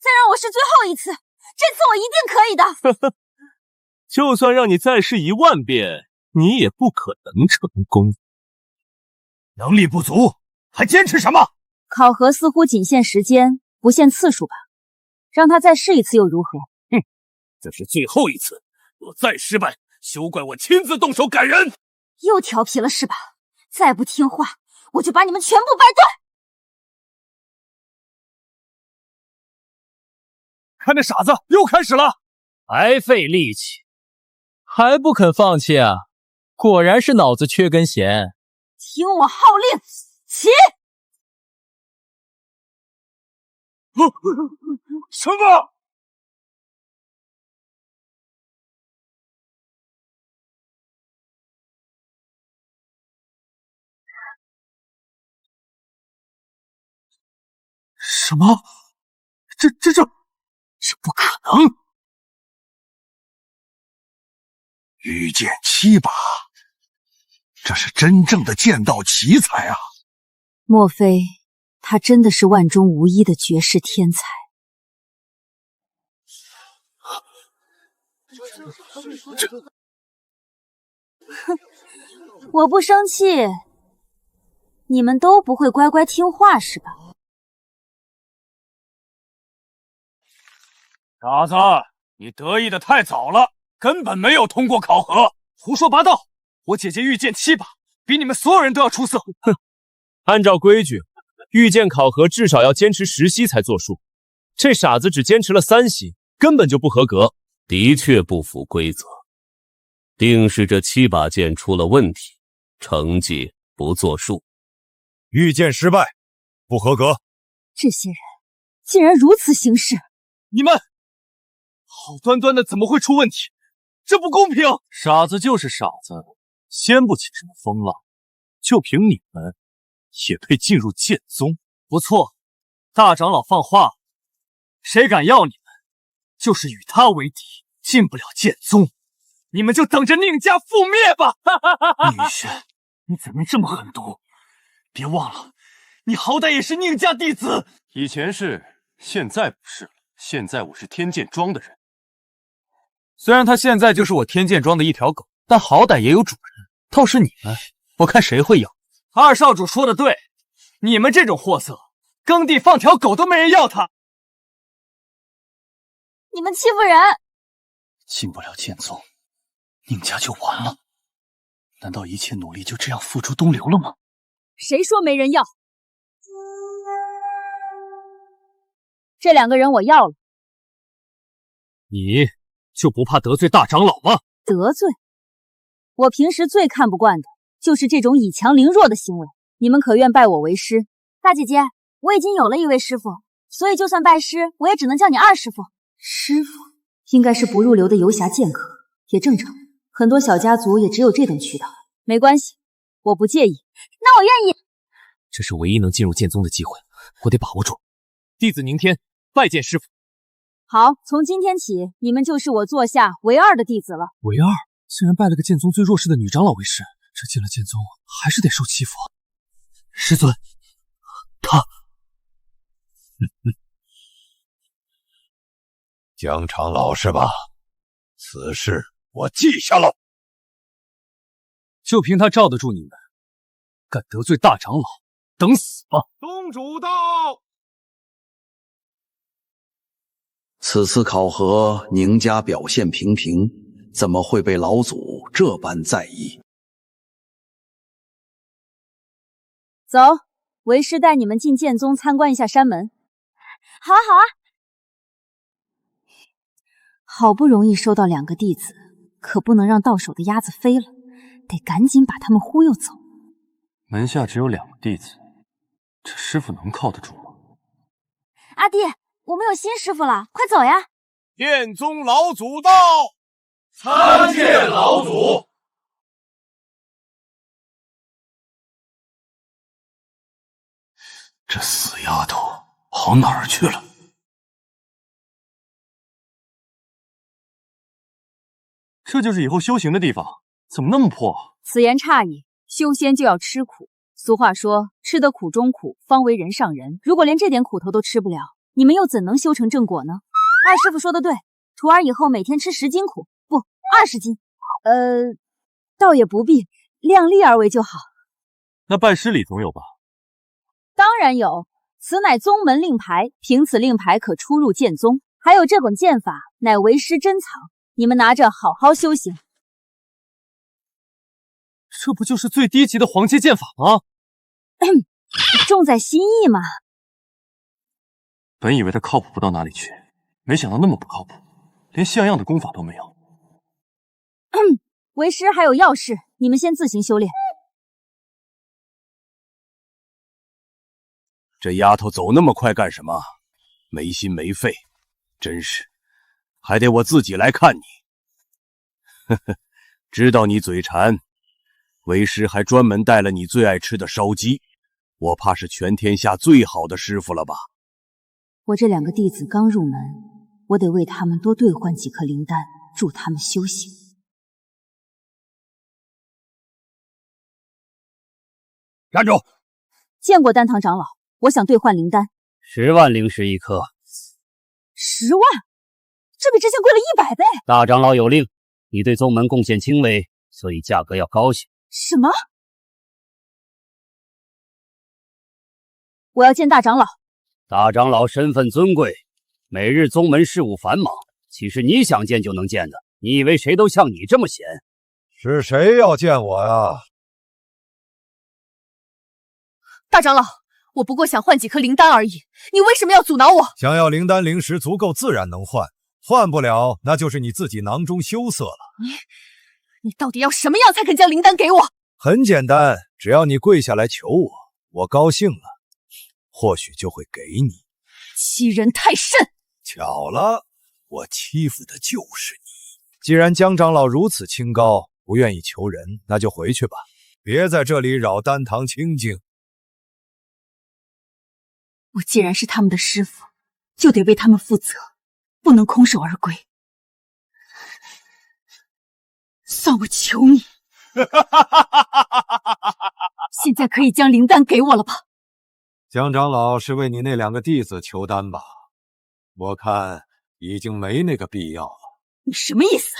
再让我试最后一次，这次我一定可以的。就算让你再试10000遍，你也不可能成功。能力不足，还坚持什么？考核似乎仅限时间，不限次数吧？让他再试一次又如何？哼，这是最后一次，若再失败，休怪我亲自动手赶人。又调皮了是吧？再不听话，我就把你们全部掰断！看这傻子又开始了，白费力气，还不肯放弃啊！果然是脑子缺根弦。听我号令，起！什么？什么？这不可能！御剑七把，这是真正的剑道奇才啊！莫非他真的是万中无一的绝世天才？哼，我不生气，你们都不会乖乖听话是吧？傻子，你得意的太早了，根本没有通过考核。胡说八道！我姐姐御剑七把，比你们所有人都要出色。哼，按照规矩，御剑考核至少要坚持10息才作数。这傻子只坚持了3息，根本就不合格，的确不符规则。定是这7把剑出了问题，成绩不作数。御剑失败，不合格。这些人竟然如此行事！你们好端端的怎么会出问题？这不公平！傻子就是傻子，掀不起什么风浪。就凭你们，也配进入剑宗？不错，大长老放话，谁敢要你们，就是与他为敌，进不了剑宗。你们就等着宁家覆灭吧！宁轩，你怎么这么狠毒？别忘了，你好歹也是宁家弟子。以前是，现在不是了。现在我是天剑庄的人。虽然他现在就是我天剑庄的一条狗，但好歹也有主人。倒是你们，我看谁会要。二少主说的对，你们这种货色，耕地放条狗都没人要他。你们欺负人！进不了剑宗，宁家就完了。难道一切努力就这样付诸东流了吗？谁说没人要？这2个人我要了。你就不怕得罪大长老吗？得罪？我平时最看不惯的就是这种以强凌弱的行为。你们可愿拜我为师？大姐姐，我已经有了一位师傅，所以就算拜师，我也只能叫你二师傅。师傅应该是不入流的游侠剑客，也正常。很多小家族也只有这等渠道。没关系，我不介意。那我愿意。这是唯一能进入剑宗的机会，我得把握住。弟子宁天拜见师傅。好，从今天起，你们就是我座下唯2的弟子了。唯2？竟然拜了个剑宗最弱势的女长老为师，这进了剑宗还是得受欺负。师尊，他……江长老是吧？此事我记下了。就凭他罩得住你们，敢得罪大长老，等死吧！宗主到。此次考核，宁家表现平平，怎么会被老祖这般在意？走，为师带你们进剑宗参观一下山门。好啊，好啊。好不容易收到2个弟子，可不能让到手的鸭子飞了，得赶紧把他们忽悠走。门下只有2个弟子，这师傅能靠得住吗？阿弟，我们有新师傅了，快走呀！剑宗老祖到，参见老祖。这死丫头跑哪儿去了？这就是以后修行的地方，怎么那么破？此言差矣，修仙就要吃苦。俗话说，吃得苦中苦，方为人上人。如果连这点苦头都吃不了，你们又怎能修成正果呢？二师傅说的对，徒儿以后每天吃10斤苦，不，20斤。倒也不必，量力而为就好。那拜师礼总有吧？当然有，此乃宗门令牌，凭此令牌可出入剑宗。还有这本剑法，乃为师珍藏，你们拿着好好修行。这不就是最低级的黄阶剑法吗？重在心意嘛。本以为他靠谱不到哪里去，没想到那么不靠谱，连像样的功法都没有。为师还有要事，你们先自行修炼。这丫头走那么快干什么？没心没肺，真是，还得我自己来看你。呵呵，知道你嘴馋，为师还专门带了你最爱吃的烧鸡，我怕是全天下最好的师傅了吧？我这2个弟子刚入门，我得为他们多兑换几颗灵丹，助他们修行。站住！见过丹堂长老，我想兑换灵丹，10万灵石1颗。10万，这比之前贵了100倍。大长老有令，你对宗门贡献轻微，所以价格要高些。什么？我要见大长老。大长老身份尊贵，每日宗门事务繁忙，岂是你想见就能见的？你以为谁都像你这么闲？是谁要见我呀？大长老，我不过想换几颗灵丹而已，你为什么要阻挠我？想要灵丹灵石足够，自然能换，换不了，那就是你自己囊中羞涩了。你到底要什么样才肯将灵丹给我？很简单，只要你跪下来求我，我高兴了，或许就会给你。欺人太甚！巧了，我欺负的就是你。既然江长老如此清高，不愿意求人，那就回去吧，别在这里扰丹堂清静。我既然是他们的师傅，就得为他们负责，不能空手而归。算我求你，现在可以将灵丹给我了吧？江长老是为你那2个弟子求丹吧？我看已经没那个必要了。你什么意思？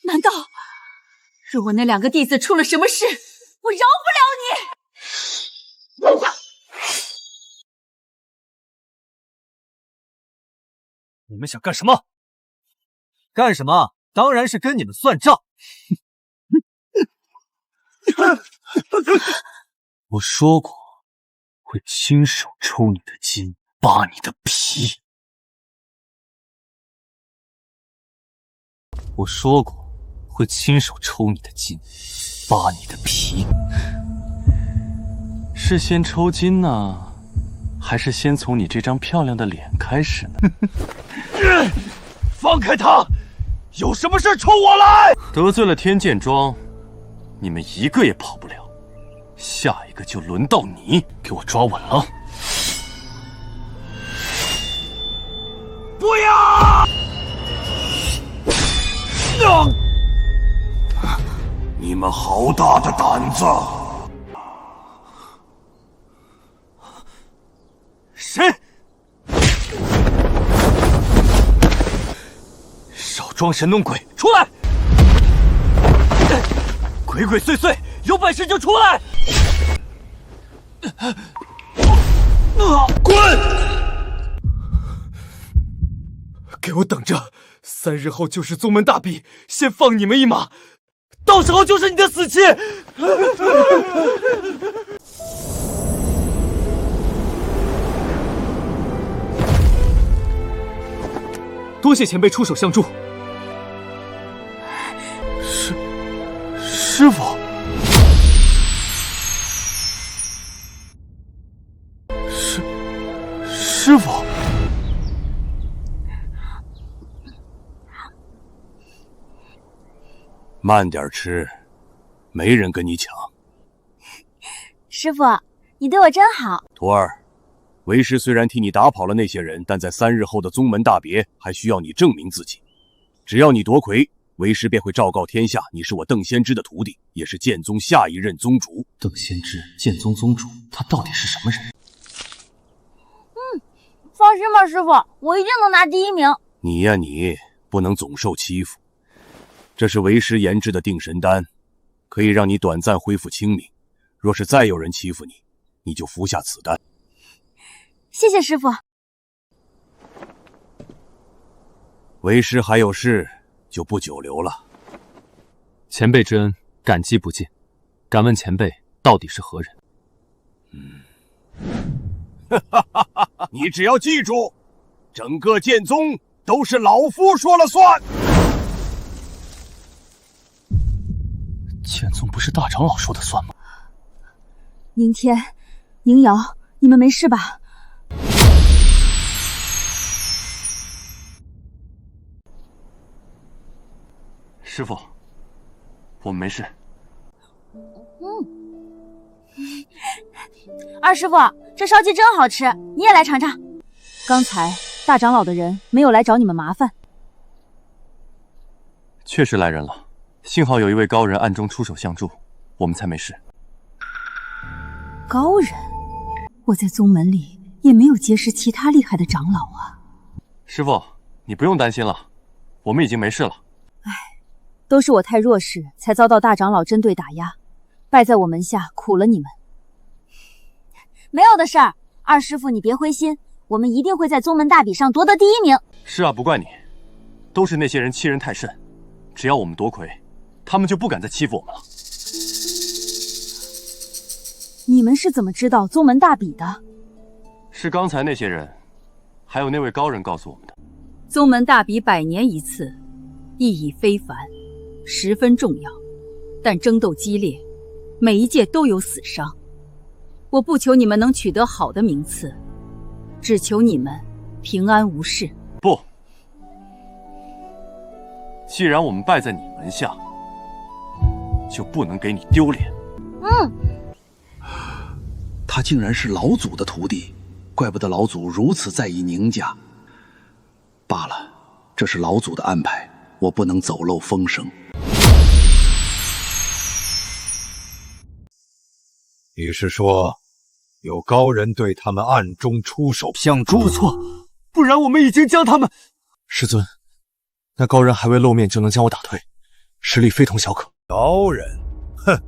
难道若我那2个弟子出了什么事，我饶不了你？你们想干什么？干什么？当然是跟你们算账。我说过，会亲手抽你的筋，扒你的皮。我说过，会亲手抽你的筋，扒你的皮。是先抽筋呢，还是先从你这张漂亮的脸开始呢？放开他！有什么事冲我来！得罪了天剑庄，你们一个也跑不了。下一个就轮到你，给我抓稳了！不要！你们好大的胆子！谁？少装神弄鬼，出来！鬼鬼祟祟，有本事就出来！滚！给我等着！3日后就是宗门大比，先放你们一马，到时候就是你的死期！多谢前辈出手相助。师傅，师傅，慢点吃，没人跟你抢。师傅，你对我真好。徒儿，为师虽然替你打跑了那些人，但在3日后的宗门大别，还需要你证明自己。只要你夺魁，为师便会昭告天下，你是我邓仙芝的徒弟，也是剑宗下一任宗主。邓仙芝，剑宗宗主，他到底是什么人？放心吧，师傅，我一定能拿第1名。你呀，你不能总受欺负。这是为师研制的定神丹，可以让你短暂恢复清明。若是再有人欺负你，你就服下此丹。谢谢师傅。为师还有事，就不久留了。前辈之恩，感激不尽。敢问前辈到底是何人？你只要记住，整个剑宗都是老夫说了算。剑宗不是大长老说的算吗？宁天、宁瑶，你们没事吧？师傅，我们没事。二师傅，这烧鸡真好吃，你也来尝尝。刚才大长老的人没有来找你们麻烦。确实来人了，幸好有一位高人暗中出手相助，我们才没事。高人？我在宗门里也没有结识其他厉害的长老啊。师傅，你不用担心了，我们已经没事了。唉，都是我太弱势，才遭到大长老针对打压，败在我门下，苦了你们。没有的事儿，二师傅你别灰心，我们一定会在宗门大比上夺得第1名。是啊，不怪你，都是那些人欺人太甚，只要我们夺魁，他们就不敢再欺负我们了。你们是怎么知道宗门大比的？是刚才那些人，还有那位高人告诉我们的。宗门大比100年一次，意义非凡，十分重要，但争斗激烈，每一届都有死伤。我不求你们能取得好的名次，只求你们平安无事。不，既然我们败在你门下，就不能给你丢脸。他竟然是老祖的徒弟，怪不得老祖如此在意宁家。罢了，这是老祖的安排，我不能走漏风声。你是说，有高人对他们暗中出手相助？不错，不然我们已经将他们……师尊，那高人还未露面就能将我打退，实力非同小可。高人，哼，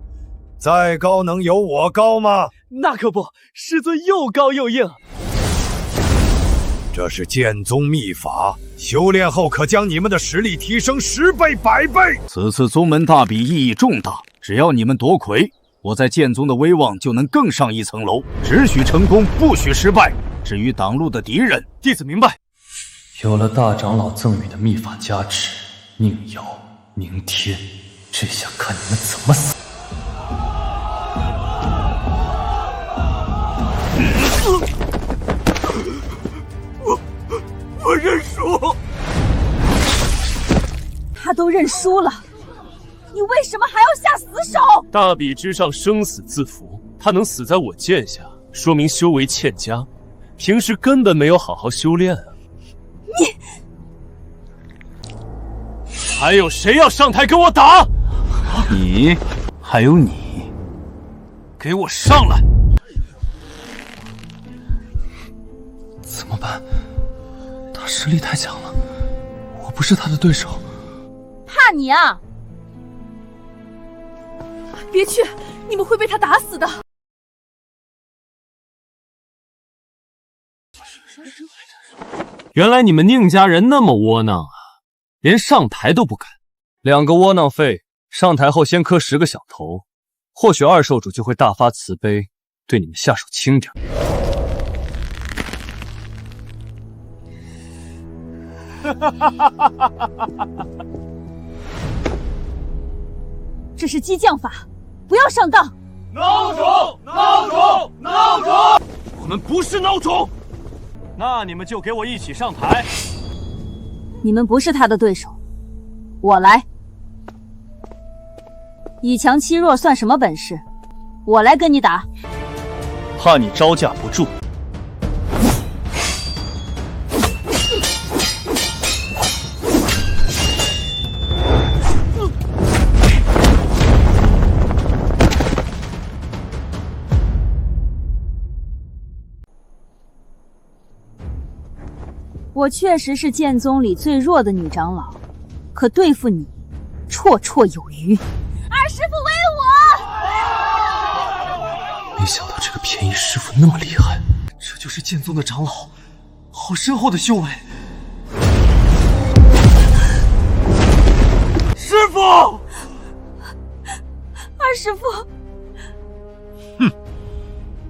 再高能有我高吗？那可不，师尊又高又硬。这是剑宗秘法，修炼后可将你们的实力提升10倍、100倍。此次宗门大比意义重大，只要你们夺魁，我在剑宗的威望就能更上一层楼。只许成功，不许失败。至于挡路的敌人，弟子明白。有了大长老赠予的秘法加持，宁瑶、宁天，这下看你们怎么死！我认输。他都认输了，你为什么还要下死手？大比之上，生死自负，他能死在我剑下，说明修为欠佳，平时根本没有好好修炼啊！还有谁要上台跟我打？你，还有你，给我上来！怎么办？他实力太强了，我不是他的对手。怕你啊！别去，你们会被他打死的。原来你们宁家人那么窝囊啊，连上台都不敢。2个窝囊废，上台后先磕10个响头，或许二受主就会大发慈悲，对你们下手轻点。这是激将法，不要上当！孬种！孬种！孬种！我们不是孬种！那你们就给我一起上台。你们不是他的对手，我来。以强欺弱算什么本事？我来跟你打。怕你招架不住。我确实是剑宗里最弱的女长老，可对付你，绰绰有余。二师傅威没想到这个便宜师傅那么厉害，这就是剑宗的长老，好深厚的修为。师傅，二师傅，哼，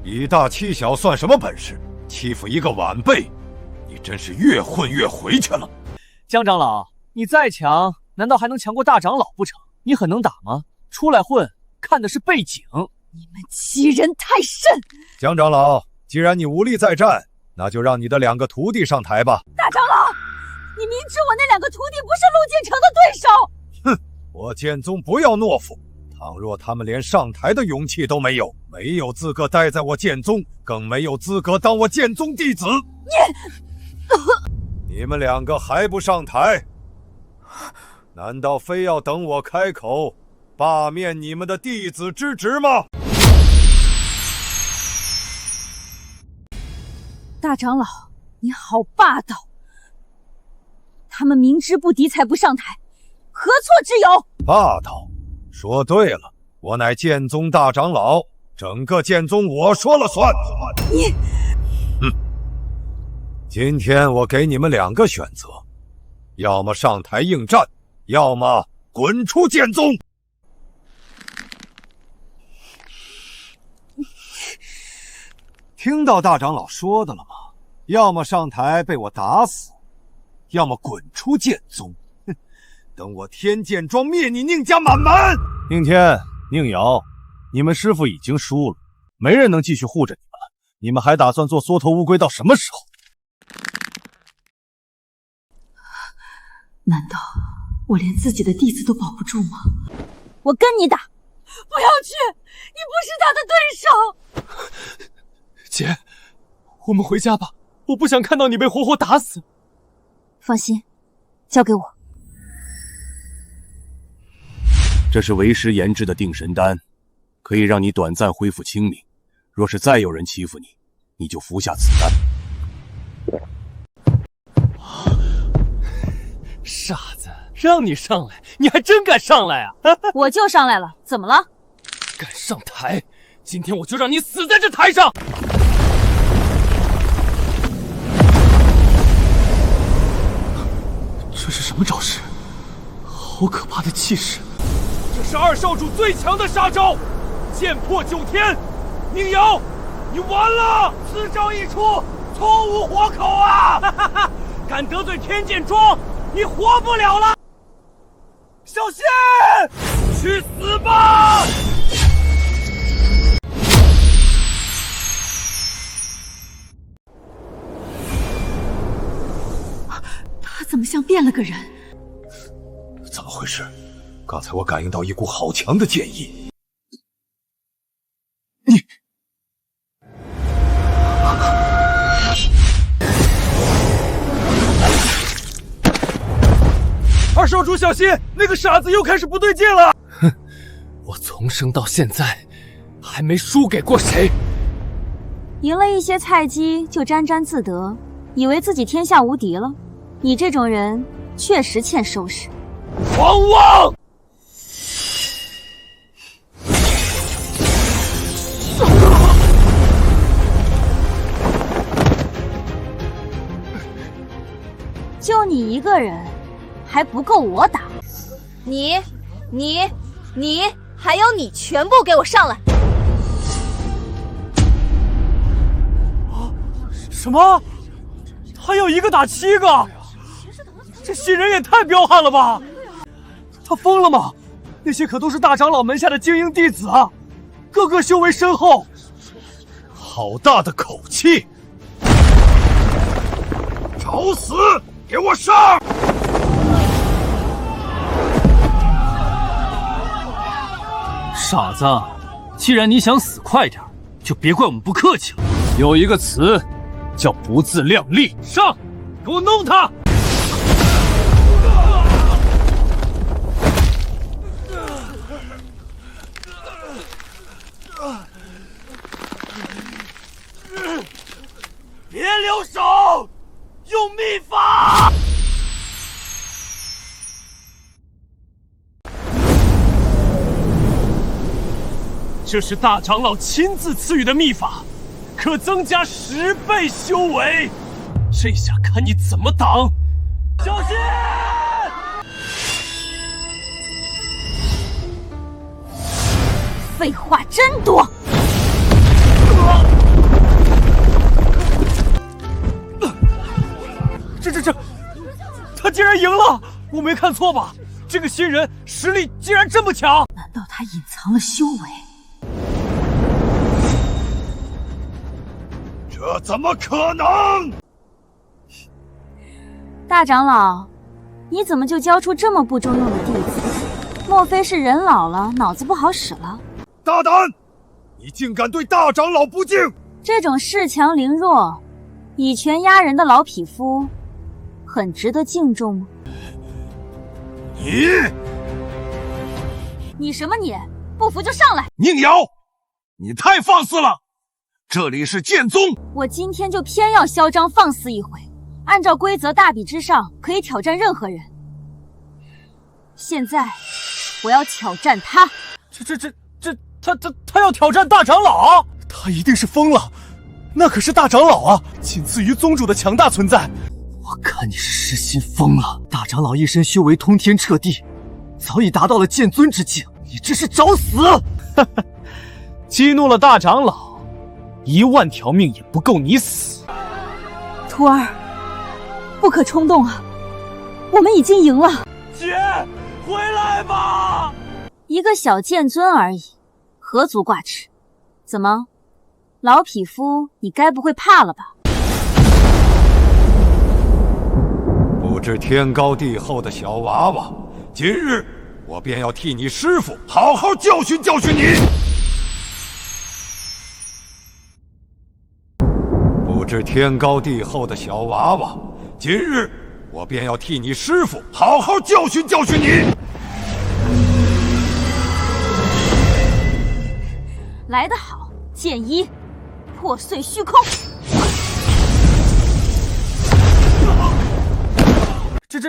以大欺小算什么本事？欺负一个晚辈！你真是越混越回去了。江长老，你再强，难道还能强过大长老不成？你很能打吗？出来混，看的是背景。你们欺人太甚！江长老，既然你无力再战，那就让你的2个徒弟上台吧。大长老，你明知我那2个徒弟不是陆晋城的对手。哼，我剑宗不要懦夫，倘若他们连上台的勇气都没有，没有资格待在我剑宗，更没有资格当我剑宗弟子。你们两个还不上台？难道非要等我开口罢免你们的弟子之职吗？大长老，你好霸道！他们明知不敌才不上台，何错之有？霸道？说对了，我乃剑宗大长老，整个剑宗我说了算。你，今天我给你们两个选择，要么上台应战，要么滚出剑宗。听到大长老说的了吗？要么上台被我打死，要么滚出剑宗。哼，等我天剑庄灭你宁家满门！宁天、宁瑶，你们师父已经输了，没人能继续护着你们了。你们还打算做缩头乌龟到什么时候？难道我连自己的弟子都保不住吗？我跟你打！不要去，你不是他的对手。姐，我们回家吧，我不想看到你被活活打死。放心，交给我。这是为师研制的定神丹，可以让你短暂恢复清明。若是再有人欺负你，你就服下此丹。傻子，让你上来，你还真敢上来啊！我就上来了，怎么了？敢上台，今天我就让你死在这台上！这是什么招式？好可怕的气势！这是二少主最强的杀招，剑破九天。宁瑶，你完了！此招一出，错无活口啊！敢得罪天剑庄，你活不了了！小心，去死吧！他怎么像变了个人？怎么回事？刚才我感应到一股好强的剑意。你，二少主小心，那个傻子又开始不对劲了。哼，我从生到现在还没输给过谁。赢了一些菜鸡就沾沾自得，以为自己天下无敌了。你这种人确实欠收拾。狂妄！就你一个人，还不够我打。你，还有你，全部给我上来！什么？他要一个打7个？这新人也太彪悍了吧！他疯了吗？那些可都是大长老门下的精英弟子啊，个个修为深厚。好大的口气！找死！给我上！傻子，既然你想死快点，就别怪我们不客气了。有一个词叫不自量力。上，给我弄他！别留手，用秘法！这是大长老亲自赐予的秘法，可增加10倍修为。这下看你怎么挡！小心！废话真多！这，他竟然赢了！我没看错吧？这个新人实力竟然这么强！难道他隐藏了修为？这怎么可能？大长老，你怎么就教出这么不中用的弟子？莫非是人老了，脑子不好使了？大胆！你竟敢对大长老不敬！这种恃强凌弱、以权压人的老匹夫，很值得敬重吗？你什么你？不服就上来！宁瑶，你太放肆了！这里是剑宗，我今天就偏要嚣张放肆一回。按照规则，大比之上可以挑战任何人。现在，我要挑战他。他要挑战大长老？他一定是疯了，那可是大长老啊，仅次于宗主的强大存在。我看你是失心疯了。大长老一身修为通天彻地，早已达到了剑尊之境，你这是找死！激怒了大长老，10000条命也不够你死。徒儿，不可冲动啊，我们已经赢了。姐，回来吧！一个小剑尊而已，何足挂齿？怎么，老匹夫，你该不会怕了吧？不知天高地厚的小娃娃，今日我便要替你师父好好教训教训你。不知天高地厚的小娃娃，今日我便要替你师父好好教训教训你。来得好，剑一破碎虚空。这，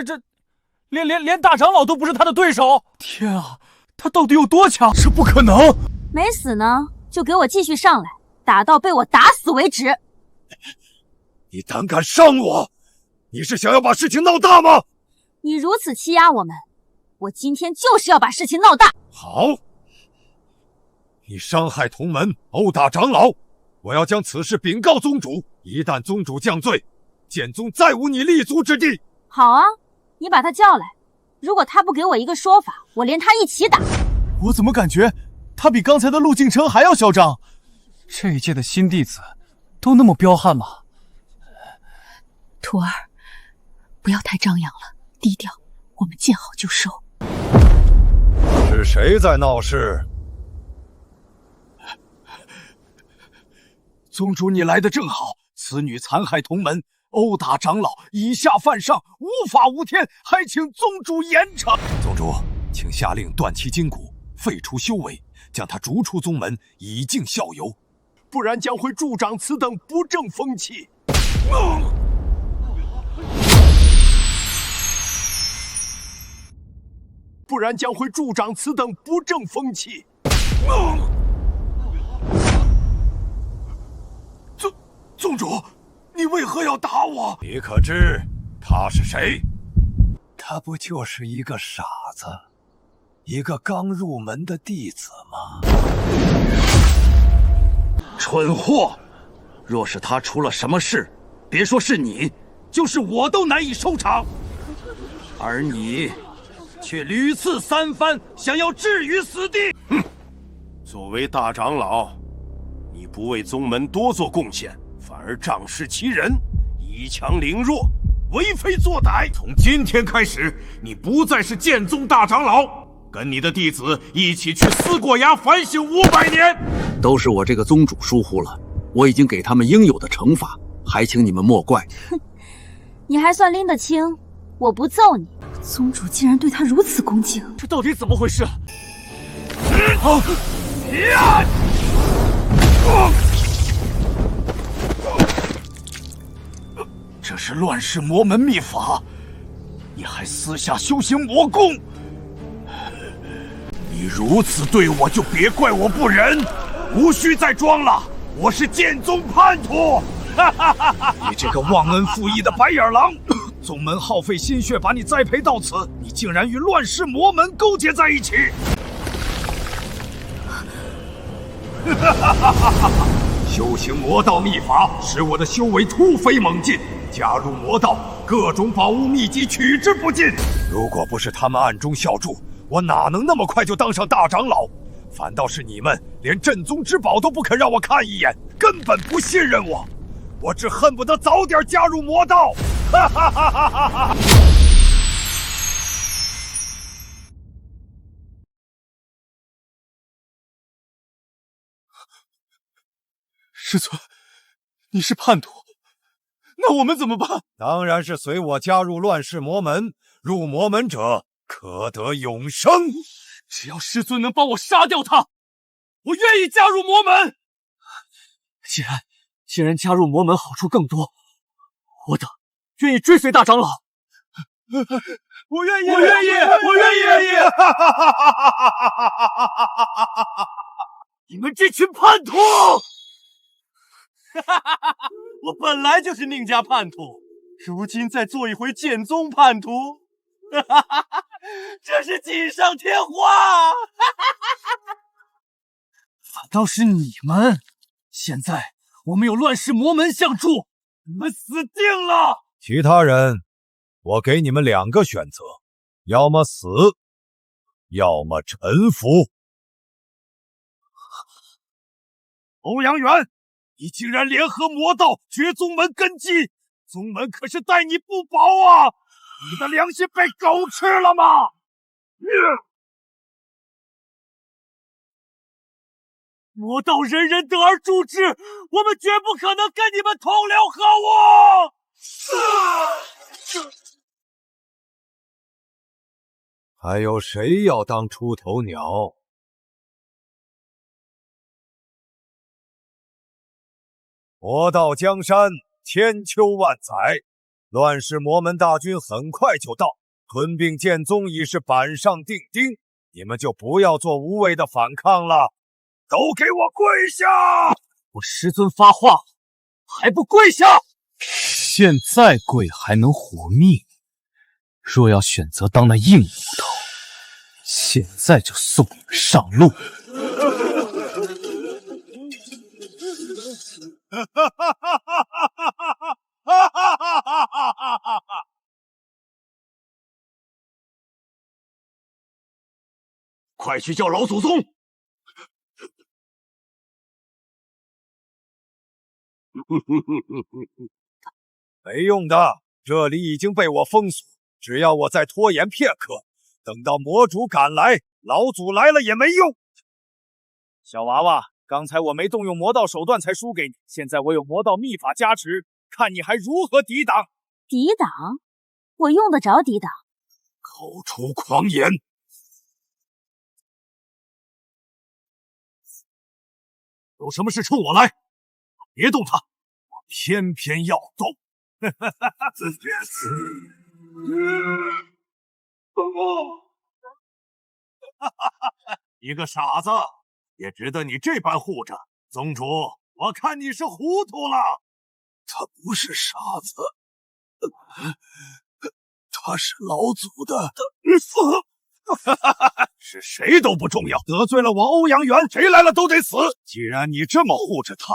连大长老都不是他的对手！天啊，他到底有多强？这不可能！没死呢，就给我继续上来，打到被我打死为止。你胆敢伤我，你是想要把事情闹大吗？你如此欺压我们，我今天就是要把事情闹大。好，你伤害同门，殴打长老，我要将此事禀告宗主。一旦宗主降罪，剑宗再无你立足之地。好啊，你把他叫来，如果他不给我一个说法，我连他一起打。我怎么感觉他比刚才的陆敬琛还要嚣张？这一届的新弟子都那么彪悍吗？徒儿，不要太张扬了，低调，我们见好就收。是谁在闹事？宗主，你来得正好。此女残害同门，殴打长老，以下犯上，无法无天，还请宗主严惩。宗主，请下令断其筋骨，废除修为，将他逐出宗门，以儆效尤，不然将会助长此等不正风气。不然将会助长此等不正风气。宗主，你为何要打我？你可知他是谁？他不就是一个傻子，一个刚入门的弟子吗？蠢货！若是他出了什么事，别说是你，就是我都难以收场。而你却屡次三番想要置于死地。哼！作为大长老，你不为宗门多做贡献，反而仗势欺人，以强凌弱，为非作歹。从今天开始，你不再是剑宗大长老，跟你的弟子一起去思过崖反省500年。都是我这个宗主疏忽了，我已经给他们应有的惩罚，还请你们莫怪。哼，你还算拎得清，我不揍你。宗主竟然对他如此恭敬，这到底怎么回事？这是乱世魔门秘法，你还私下修行魔功？你如此对我，就别怪我不仁。无需再装了，我是剑宗叛徒！你这个忘恩负义的白眼狼！宗门耗费心血把你栽培到此，你竟然与乱世魔门勾结在一起！修行魔道秘法，使我的修为突飞猛进。加入魔道，各种宝物秘籍取之不尽。如果不是他们暗中效助，我哪能那么快就当上大长老？反倒是你们连镇宗之宝都不肯让我看一眼，根本不信任我。我只恨不得早点加入魔道！哈哈哈哈哈哈！师尊，你是叛徒，那我们怎么办？当然是随我加入乱世魔门，入魔门者可得永生。只要师尊能帮我杀掉他，我愿意加入魔门。既然加入魔门好处更多，我等愿意追随大长老。我愿意，我愿意，我愿意！你们这群叛徒！我本来就是宁家叛徒，如今再做一回剑宗叛徒，这是锦上添花。反倒是你们，现在我们有乱世魔门相助，你们死定了！其他人，我给你们2个选择，要么死，要么臣服。欧阳元，你竟然联合魔道绝宗门根基，宗门可是待你不薄啊！你的良心被狗吃了吗？魔道人人得而诛之，我们绝不可能跟你们同流合污！还有谁要当出头鸟？魔道江山千秋万载，乱世魔门大军很快就到，吞并剑宗已是板上钉钉，你们就不要做无谓的反抗了，都给我跪下！我师尊发话了，还不跪下？现在跪还能活命，若要选择当那硬骨头，现在就送你们上路。快去叫老祖宗！没用的，这里已经被我封锁，只要我再拖延片刻，等到魔主赶来，老祖来了也没用。小娃娃，刚才我没动用魔道手段才输给你，现在我有魔道秘法加持，看你还如何抵挡。抵挡？我用得着抵挡？口出狂言！有什么事冲我来，别动他，我偏偏要动。一个傻子也值得你这般护着。宗主，我看你是糊涂了。他不是傻子，他是老祖的是谁都不重要，得罪了我欧阳元，谁来了都得死。既然你这么护着他，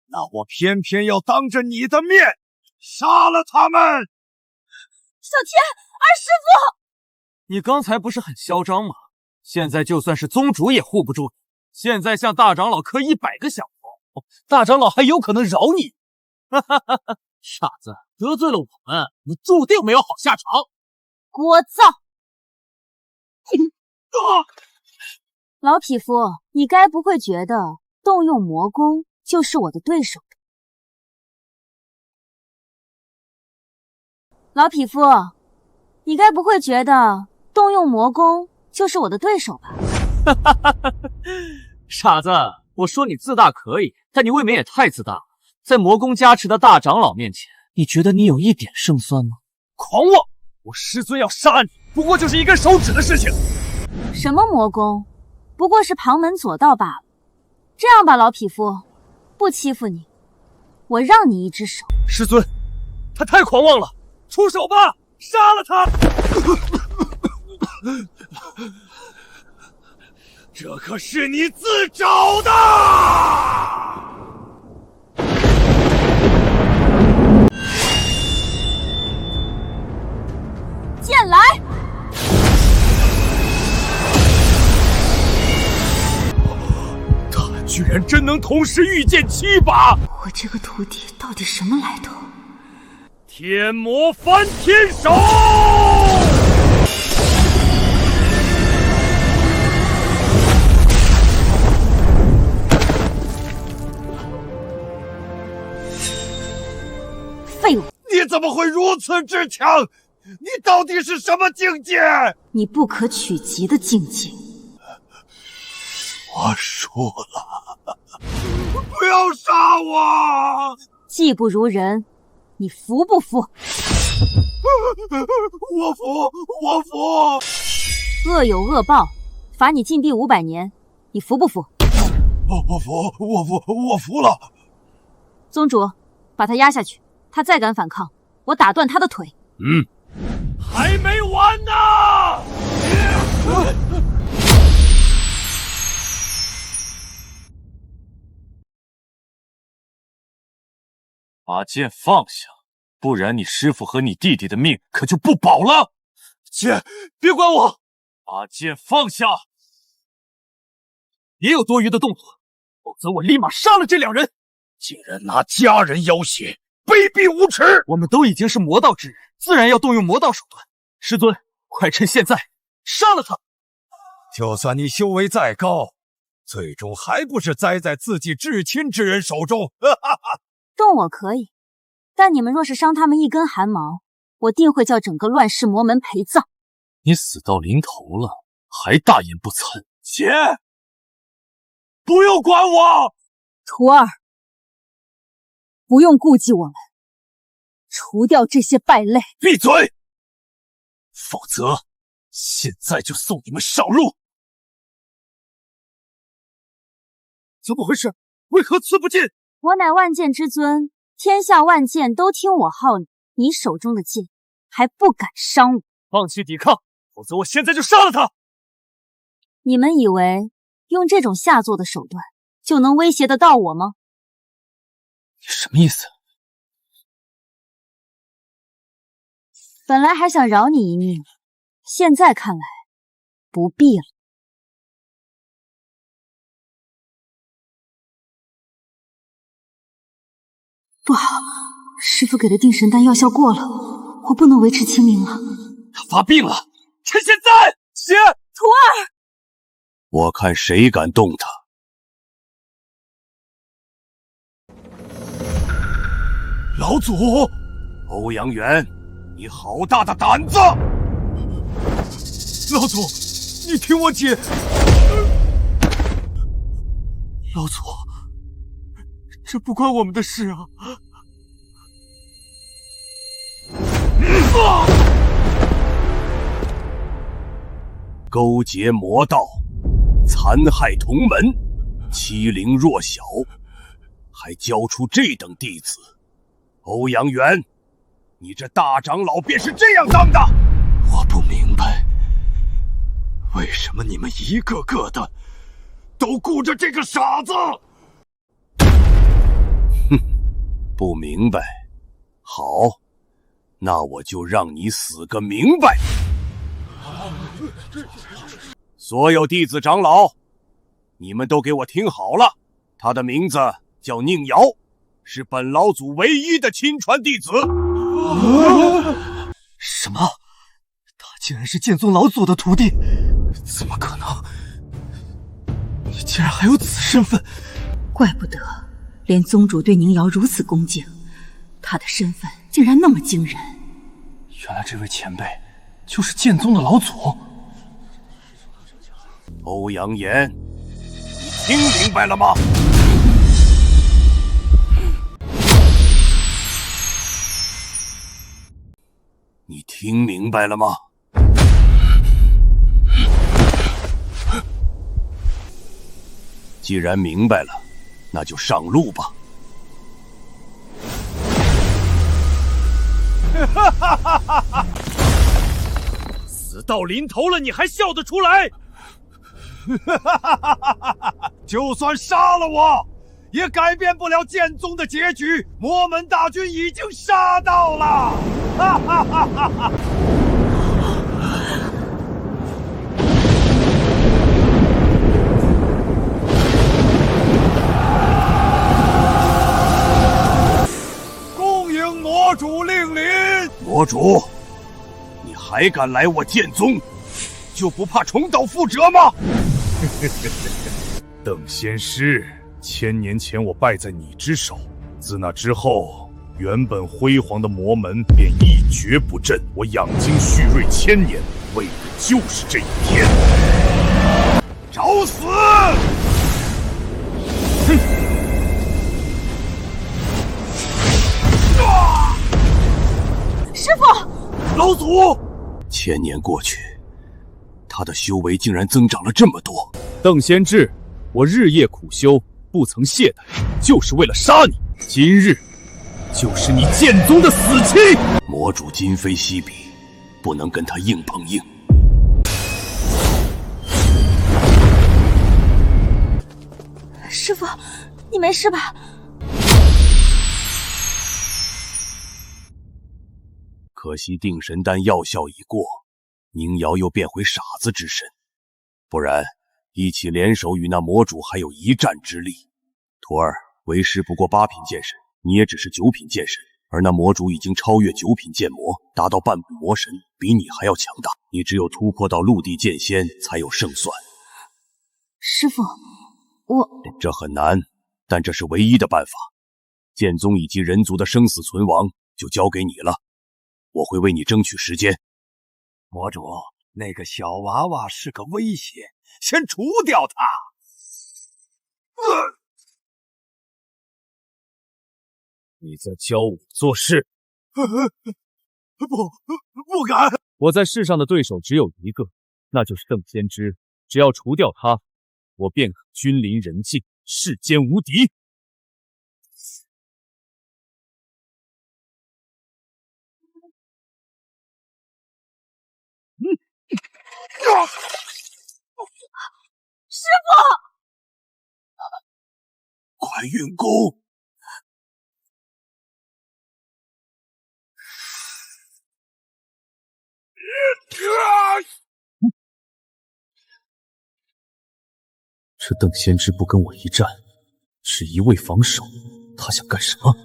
那我偏偏要当着你的面杀了他们。小天，二师父，你刚才不是很嚣张吗？现在就算是宗主也护不住。现在向大长老磕100个响头，大长老还有可能饶你。傻子，得罪了我们，你注定没有好下场。聒噪！老匹夫，你该不会觉得动用魔功就是我的对手吧？老匹夫，你该不会觉得动用魔功就是我的对手吧？傻子，我说你自大可以，但你未免也太自大了。在魔功加持的大长老面前，你觉得你有一点胜算吗？狂妄！我师尊要杀你，不过就是一根手指的事情。什么魔功，不过是旁门左道罢了。这样吧，老匹夫，不欺负你，我让你一只手。师尊，他太狂妄了，出手吧，杀了他！这可是你自找的！剑来！他居然真能同时御剑7把！我这个徒弟到底什么来头？天魔翻天手！怎么会如此之强？你到底是什么境界？你不可企及的境界。我输了，不要杀我！技不如人，你服不服？我服，我服。恶有恶报，罚你禁闭500年，你服不服？我服，我服了。宗主，把他压下去，他再敢反抗，我打断他的腿。还没完呢！把剑放下，不然你师父和你弟弟的命可就不保了。姐，别管我！把剑放下！别有多余的动作，否则我立马杀了这2人！竟然拿家人要挟，卑鄙无耻！我们都已经是魔道之人，自然要动用魔道手段。师尊，快趁现在杀了他！就算你修为再高，最终还不是栽在自己至亲之人手中。动我可以，但你们若是伤他们一根汗毛，我定会叫整个乱世魔门陪葬。你死到临头了，还大言不惭！姐，不用管我。徒儿，不用顾忌我们，除掉这些败类。闭嘴！否则，现在就送你们上路。怎么回事？为何刺不进？我乃万剑之尊，天下万剑都听我号令。你手中的剑还不敢伤我？放弃抵抗，否则我现在就杀了他！你们以为用这种下作的手段就能威胁得到我吗？你什么意思？本来还想饶你一命，现在看来不必了。不好，师父给的定神丹药效过了，我不能维持清明了。他发病了，趁现在！姐，徒儿，我看谁敢动他！老祖，欧阳元，你好大的胆子！老祖，你听我解。老祖，这不关我们的事啊！勾结魔道，残害同门，欺凌弱小，还教出这等弟子。欧阳元，你这大长老便是这样当的？我不明白，为什么你们一个个的都顾着这个傻子？哼，不明白。好，那我就让你死个明白。所有弟子长老，你们都给我听好了，他的名字叫宁瑶，是本老祖唯一的亲传弟子。什么？他竟然是剑宗老祖的徒弟？怎么可能？你竟然还有此身份！怪不得连宗主对宁瑶如此恭敬，他的身份竟然那么惊人。原来这位前辈就是剑宗的老祖。欧阳岩，你听明白了吗？你听明白了吗？既然明白了，那就上路吧。死到临头了，你还笑得出来？就算杀了我，也改变不了剑宗的结局。魔门大军已经杀到了。恭迎魔主莅临。魔主，你还敢来我剑宗，就不怕重蹈覆辙吗？邓仙师，1000年前我败在你之手，自那之后，原本辉煌的魔门便一蹶不振。我养精蓄锐1000年，为的就是这一天。找死！哼！师傅，老祖，1000年过去，他的修为竟然增长了这么多。邓先知，我日夜苦修，不曾懈怠，就是为了杀你。今日就是你剑宗的死期。魔主今非昔比，不能跟他硬碰硬。师傅，你没事吧？可惜定神丹药效已过，宁瑶又变回傻子之身，不然一起联手与那魔主还有一战之力。徒儿，为师不过8品剑神，你也只是9品剑神，而那魔主已经超越9品剑魔，达到半步魔神，比你还要强大。你只有突破到陆地剑仙，才有胜算。师傅，我……这很难，但这是唯一的办法。剑宗以及人族的生死存亡就交给你了，我会为你争取时间。魔主，那个小娃娃是个威胁，先除掉他。你在教我做事？不敢！我在世上的对手只有一个，那就是邓先知。只要除掉他，我便可君临人境，世间无敌。师傅，快运功！这邓先知不跟我一战，只一味防守，他想干什么？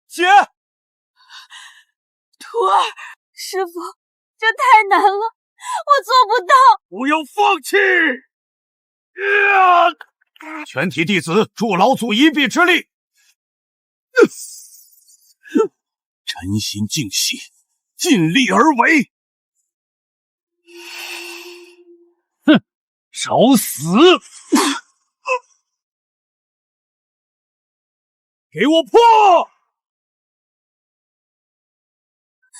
姐，徒儿，师傅，这太难了，我做不到。不要放弃！全体弟子助老祖一臂之力。沉心静气，尽力而为。哼，找死！给我破！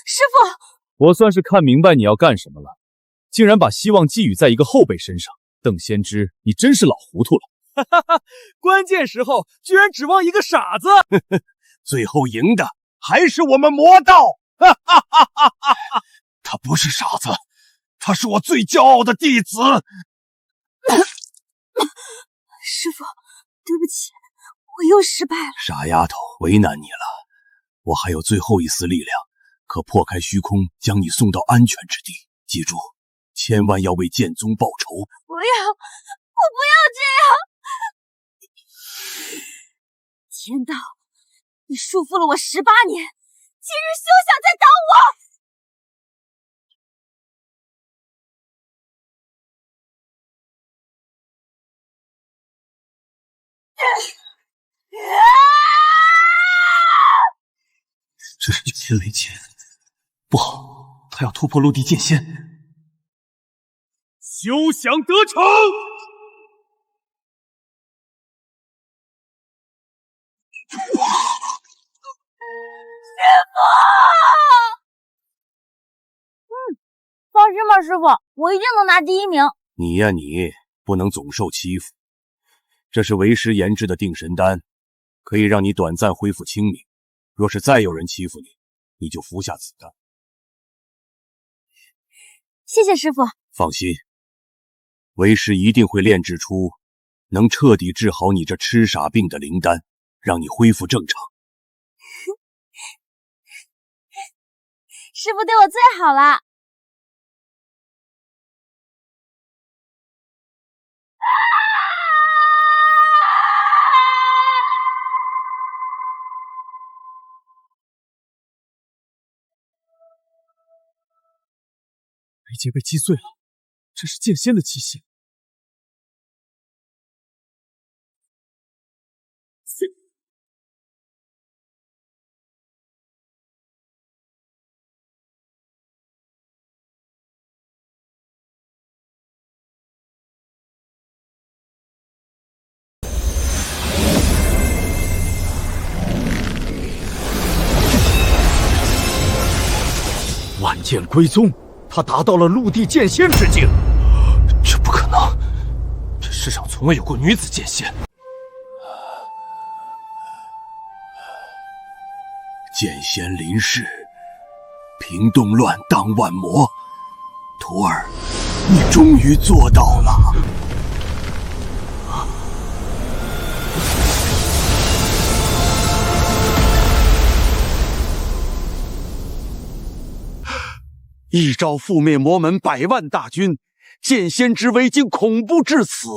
师傅，我算是看明白你要干什么了，竟然把希望寄予在一个后辈身上。邓先知，你真是老糊涂了。哈哈，关键时候居然指望一个傻子。最后赢的还是我们魔道。他不是傻子，他是我最骄傲的弟子。师傅，对不起，我又失败了。傻丫头，为难你了。我还有最后一丝力量，可破开虚空，将你送到安全之地。记住，千万要为剑宗报仇。不要，我不要这样！天道，你束缚了我18年，今日休想再挡我！这是9天雷劫，不好，他要突破陆地剑仙，休想得逞！师傅！放心吧，师傅，我一定能拿第1名。你呀你，不能总受欺负。这是为师研制的定神丹，可以让你短暂恢复清明。若是再有人欺负你，你就服下此丹。谢谢师傅。放心，为师一定会炼制出能彻底治好你这痴傻病的灵丹，让你恢复正常。师傅对我最好了。经被击碎了，这是剑仙的气息。万剑归宗，他达到了陆地剑仙之境。这不可能，这世上从未有过女子剑仙。剑仙临世，平动乱，荡万魔。徒儿，你终于做到了。一招覆灭魔门100万大军，剑仙之威竟恐怖至此！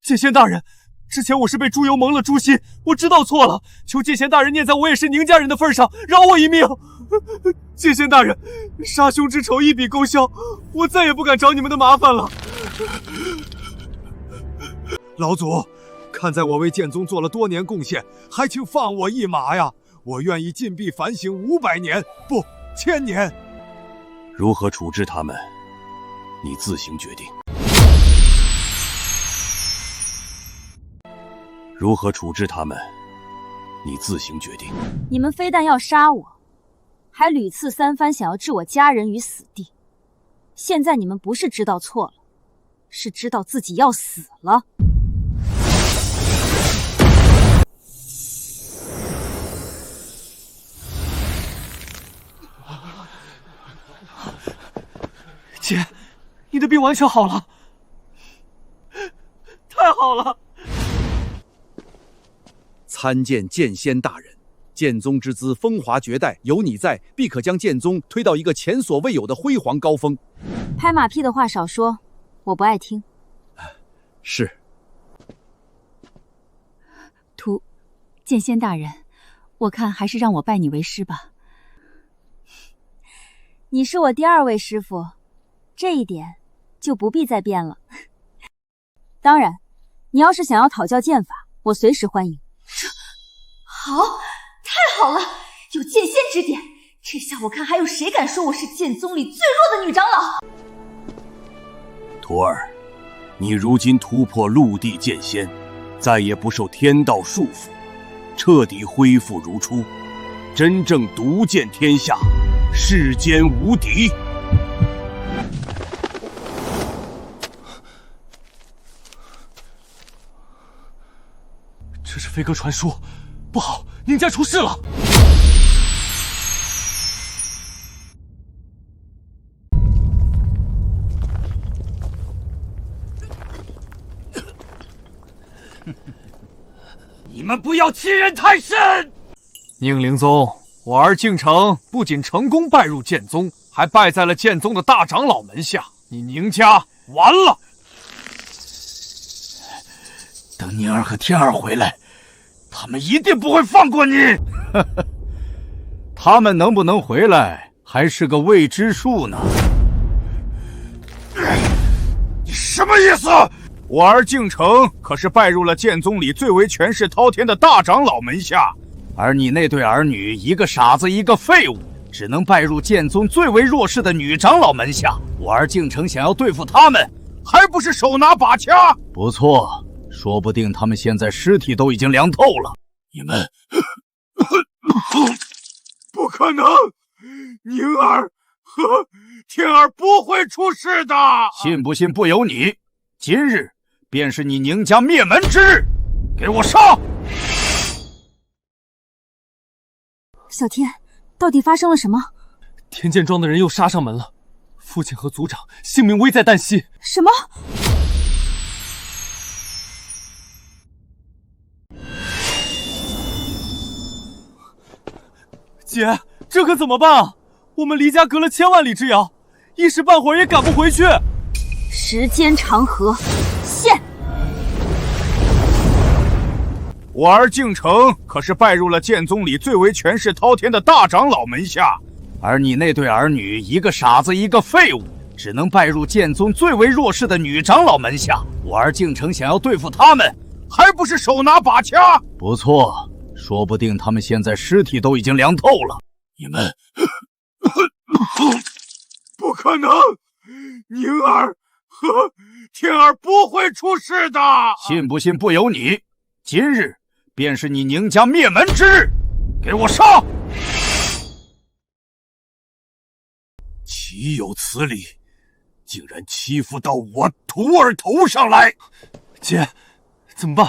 剑仙大人，之前我是被猪油蒙了诛心，我知道错了，求剑仙大人念在我也是宁家人的份上，饶我一命。剑仙大人，杀兄之仇一笔勾销，我再也不敢找你们的麻烦了。老祖，看在我为剑宗做了多年贡献，还请放我一马呀！我愿意禁闭反省500年，不，1000年。如何处置他们，你自行决定。如何处置他们，你自行决定。你们非但要杀我，还屡次三番想要置我家人于死地。现在你们不是知道错了，是知道自己要死了。姐，你的病完全好了，太好了！参见剑仙大人，剑宗之姿风华绝代，有你在，必可将剑宗推到一个前所未有的辉煌高峰。拍马屁的话少说，我不爱听。是。剑仙大人，我看还是让我拜你为师吧。你是我第2位师傅，这一点就不必再辩了。当然，你要是想要讨教剑法，我随时欢迎。好，太好了，有剑仙指点，这下我看还有谁敢说我是剑宗里最弱的女长老。徒儿，你如今突破陆地剑仙，再也不受天道束缚，彻底恢复如初，真正独剑天下，世间无敌。这是飞鸽传书，不好，宁家出事了！你们不要欺人太甚！宁灵宗，我儿敬诚不仅成功拜入剑宗，还拜在了剑宗的大长老门下。你宁家完了！等宁儿和天儿回来，他们一定不会放过你。他们能不能回来，还是个未知数呢。你什么意思？我儿敬诚可是拜入了剑宗里最为权势滔天的大长老门下，而你那对儿女，一个傻子，一个废物，只能拜入剑宗最为弱势的女长老门下。我儿敬诚想要对付他们，还不是手拿把掐？不错，说不定他们现在尸体都已经凉透了。你们不可能，宁儿和天儿不会出事的。信不信不由你。今日便是你宁家灭门之日，给我上！小天，到底发生了什么？天剑庄的人又杀上门了，父亲和族长性命危在旦夕。什么？姐，这可怎么办啊？我们离家隔了千万里之遥，一时半会儿也赶不回去。时间长河，现！我儿敬诚可是拜入了剑宗里最为权势滔天的大长老门下，而你那对儿女，一个傻子，一个废物，只能拜入剑宗最为弱势的女长老门下。我儿敬诚想要对付他们，还不是手拿把掐？不错，说不定他们现在尸体都已经凉透了。你们不可能，宁儿和天儿不会出事的。信不信不由你。今日便是你宁家灭门之日，给我杀！岂有此理！竟然欺负到我徒儿头上来！姐，怎么办？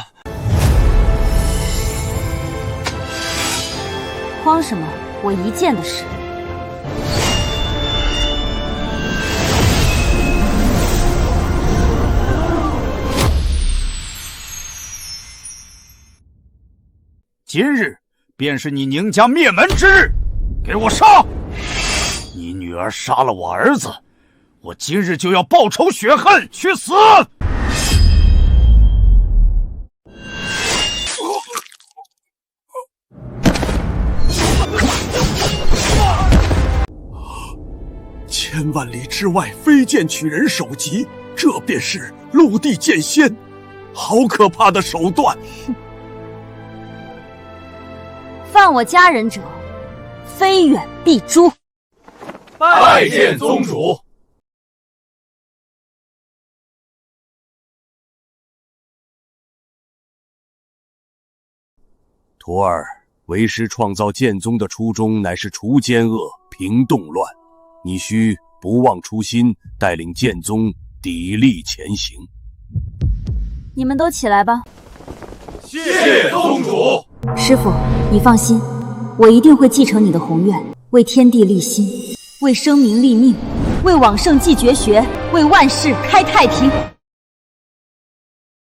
慌什么？我一件的事。今日便是你宁家灭门之日，给我杀！你女儿杀了我儿子，我今日就要报仇雪恨，去死！千万里之外飞剑取人首级，这便是陆地剑仙，好可怕的手段！犯我家人者，非远必诛。拜见宗主。徒儿，为师创造剑宗的初衷乃是除奸恶、平动乱，你须不忘初心，带领剑宗砥砺前行。你们都起来吧。谢宗主。师父，你放心，我一定会继承你的宏愿，为天地立心，为生民立命，为往圣继绝学，为万世开太平。